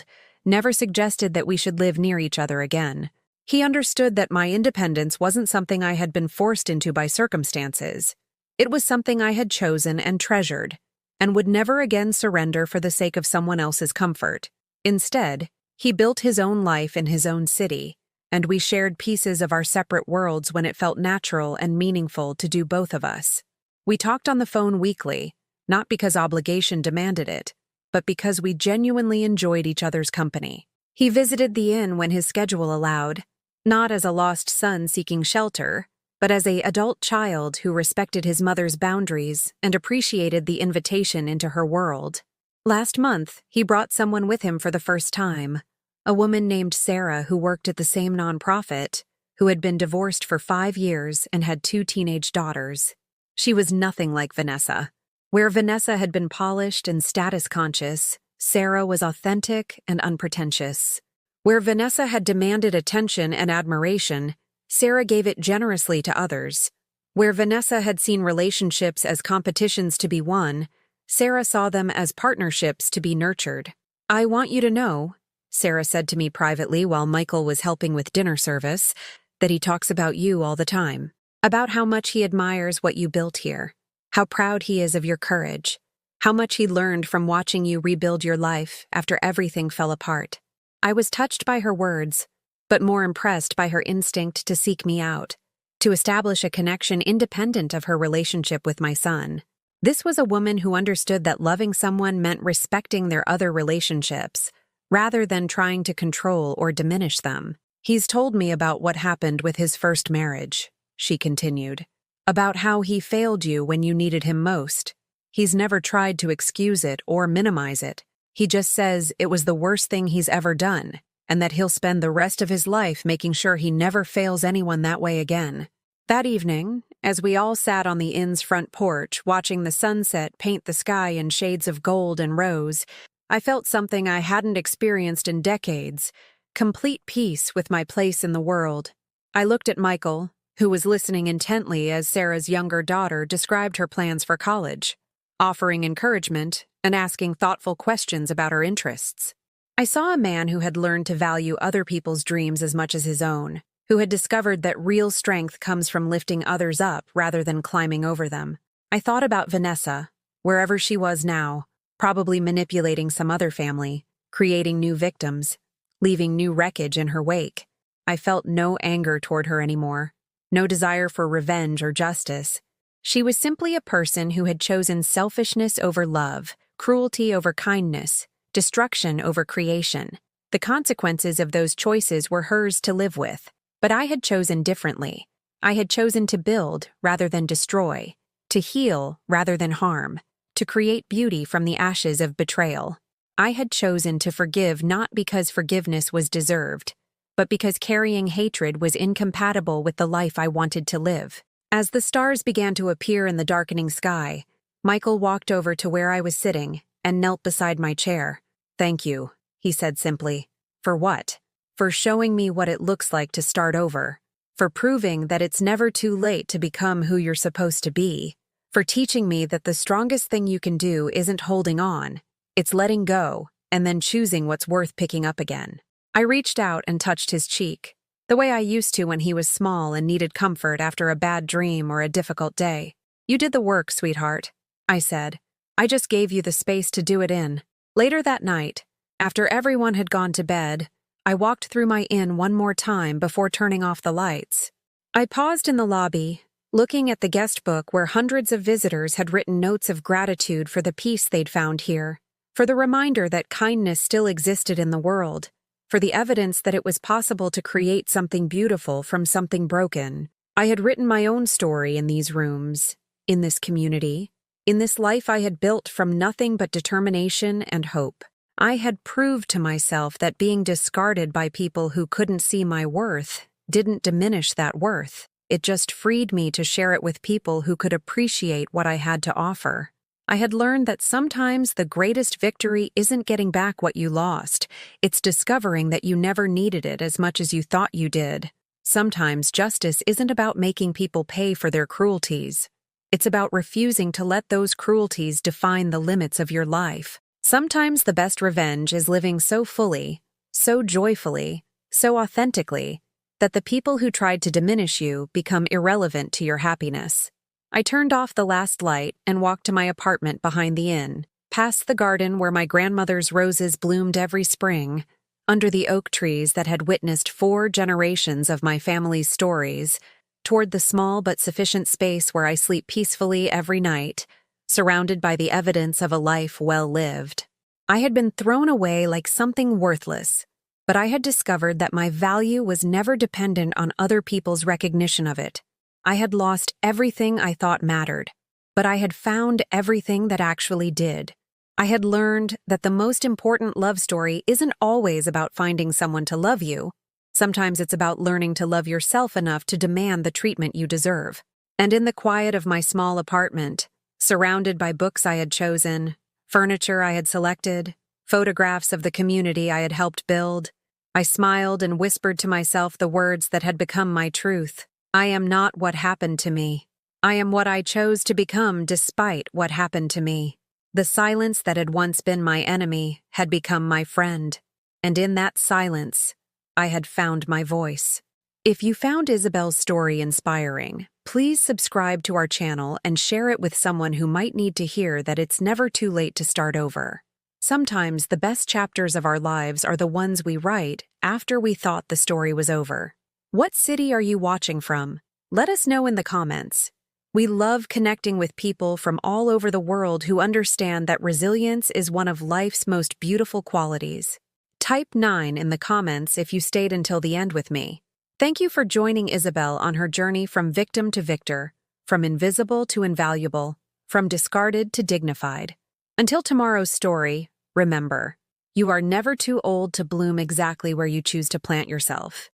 never suggested that we should live near each other again. He understood that my independence wasn't something I had been forced into by circumstances. It was something I had chosen and treasured, and would never again surrender for the sake of someone else's comfort. Instead, he built his own life in his own city, and we shared pieces of our separate worlds when it felt natural and meaningful to do both of us. We talked on the phone weekly, not because obligation demanded it, but because we genuinely enjoyed each other's company. He visited the inn when his schedule allowed, not as a lost son seeking shelter, but as an adult child who respected his mother's boundaries and appreciated the invitation into her world. Last month, he brought someone with him for the first time, a woman named Sarah who worked at the same nonprofit, who had been divorced for 5 years and had 2 teenage daughters. She was nothing like Vanessa. Where Vanessa had been polished and status-conscious, Sarah was authentic and unpretentious. Where Vanessa had demanded attention and admiration, Sarah gave it generously to others. Where Vanessa had seen relationships as competitions to be won, Sarah saw them as partnerships to be nurtured. "I want you to know," Sarah said to me privately while Michael was helping with dinner service, "that he talks about you all the time, about how much he admires what you built here, how proud he is of your courage, how much he learned from watching you rebuild your life after everything fell apart." I was touched by her words, but more impressed by her instinct to seek me out, to establish a connection independent of her relationship with my son. This was a woman who understood that loving someone meant respecting their other relationships, rather than trying to control or diminish them. "He's told me about what happened with his first marriage," she continued, "about how he failed you when you needed him most. He's never tried to excuse it or minimize it. He just says it was the worst thing he's ever done, and that he'll spend the rest of his life making sure he never fails anyone that way again." That evening, as we all sat on the inn's front porch watching the sunset paint the sky in shades of gold and rose, I felt something I hadn't experienced in decades, complete peace with my place in the world. I looked at Michael, who was listening intently as Sarah's younger daughter described her plans for college, offering encouragement and asking thoughtful questions about her interests. I saw a man who had learned to value other people's dreams as much as his own, who had discovered that real strength comes from lifting others up rather than climbing over them. I thought about Vanessa, wherever she was now, probably manipulating some other family, creating new victims, leaving new wreckage in her wake. I felt no anger toward her anymore, no desire for revenge or justice. She was simply a person who had chosen selfishness over love, cruelty over kindness, destruction over creation. The consequences of those choices were hers to live with, but I had chosen differently. I had chosen to build rather than destroy, to heal rather than harm, to create beauty from the ashes of betrayal. I had chosen to forgive not because forgiveness was deserved, but because carrying hatred was incompatible with the life I wanted to live. As the stars began to appear in the darkening sky, Michael walked over to where I was sitting and knelt beside my chair. "Thank you," he said simply. "For what?" "For showing me what it looks like to start over. For proving that it's never too late to become who you're supposed to be. For teaching me that the strongest thing you can do isn't holding on, it's letting go and then choosing what's worth picking up again." I reached out and touched his cheek, the way I used to when he was small and needed comfort after a bad dream or a difficult day. "You did the work, sweetheart," I said. "I just gave you the space to do it in." Later that night, after everyone had gone to bed, I walked through my inn one more time before turning off the lights. I paused in the lobby, looking at the guest book where hundreds of visitors had written notes of gratitude for the peace they'd found here, for the reminder that kindness still existed in the world, for the evidence that it was possible to create something beautiful from something broken. I had written my own story in these rooms, in this community, in this life I had built from nothing but determination and hope. I had proved to myself that being discarded by people who couldn't see my worth didn't diminish that worth. It just freed me to share it with people who could appreciate what I had to offer. I had learned that sometimes the greatest victory isn't getting back what you lost. It's discovering that you never needed it as much as you thought you did. Sometimes justice isn't about making people pay for their cruelties. It's about refusing to let those cruelties define the limits of your life. Sometimes the best revenge is living so fully, so joyfully, so authentically, that the people who tried to diminish you become irrelevant to your happiness. I turned off the last light and walked to my apartment behind the inn, past the garden where my grandmother's roses bloomed every spring, under the oak trees that had witnessed 4 generations of my family's stories, toward the small but sufficient space where I sleep peacefully every night, surrounded by the evidence of a life well lived. I had been thrown away like something worthless, but I had discovered that my value was never dependent on other people's recognition of it. I had lost everything I thought mattered, but I had found everything that actually did. I had learned that the most important love story isn't always about finding someone to love you. Sometimes it's about learning to love yourself enough to demand the treatment you deserve. And in the quiet of my small apartment, surrounded by books I had chosen, furniture I had selected, photographs of the community I had helped build, I smiled and whispered to myself the words that had become my truth. I am not what happened to me. I am what I chose to become despite what happened to me. The silence that had once been my enemy had become my friend, and in that silence, I had found my voice. If you found Isabel's story inspiring, please subscribe to our channel and share it with someone who might need to hear that it's never too late to start over. Sometimes the best chapters of our lives are the ones we write after we thought the story was over. What city are you watching from? Let us know in the comments. We love connecting with people from all over the world who understand that resilience is one of life's most beautiful qualities. Type 9 in the comments if you stayed until the end with me. Thank you for joining Isabel on her journey from victim to victor, from invisible to invaluable, from discarded to dignified. Until tomorrow's story, remember, you are never too old to bloom exactly where you choose to plant yourself.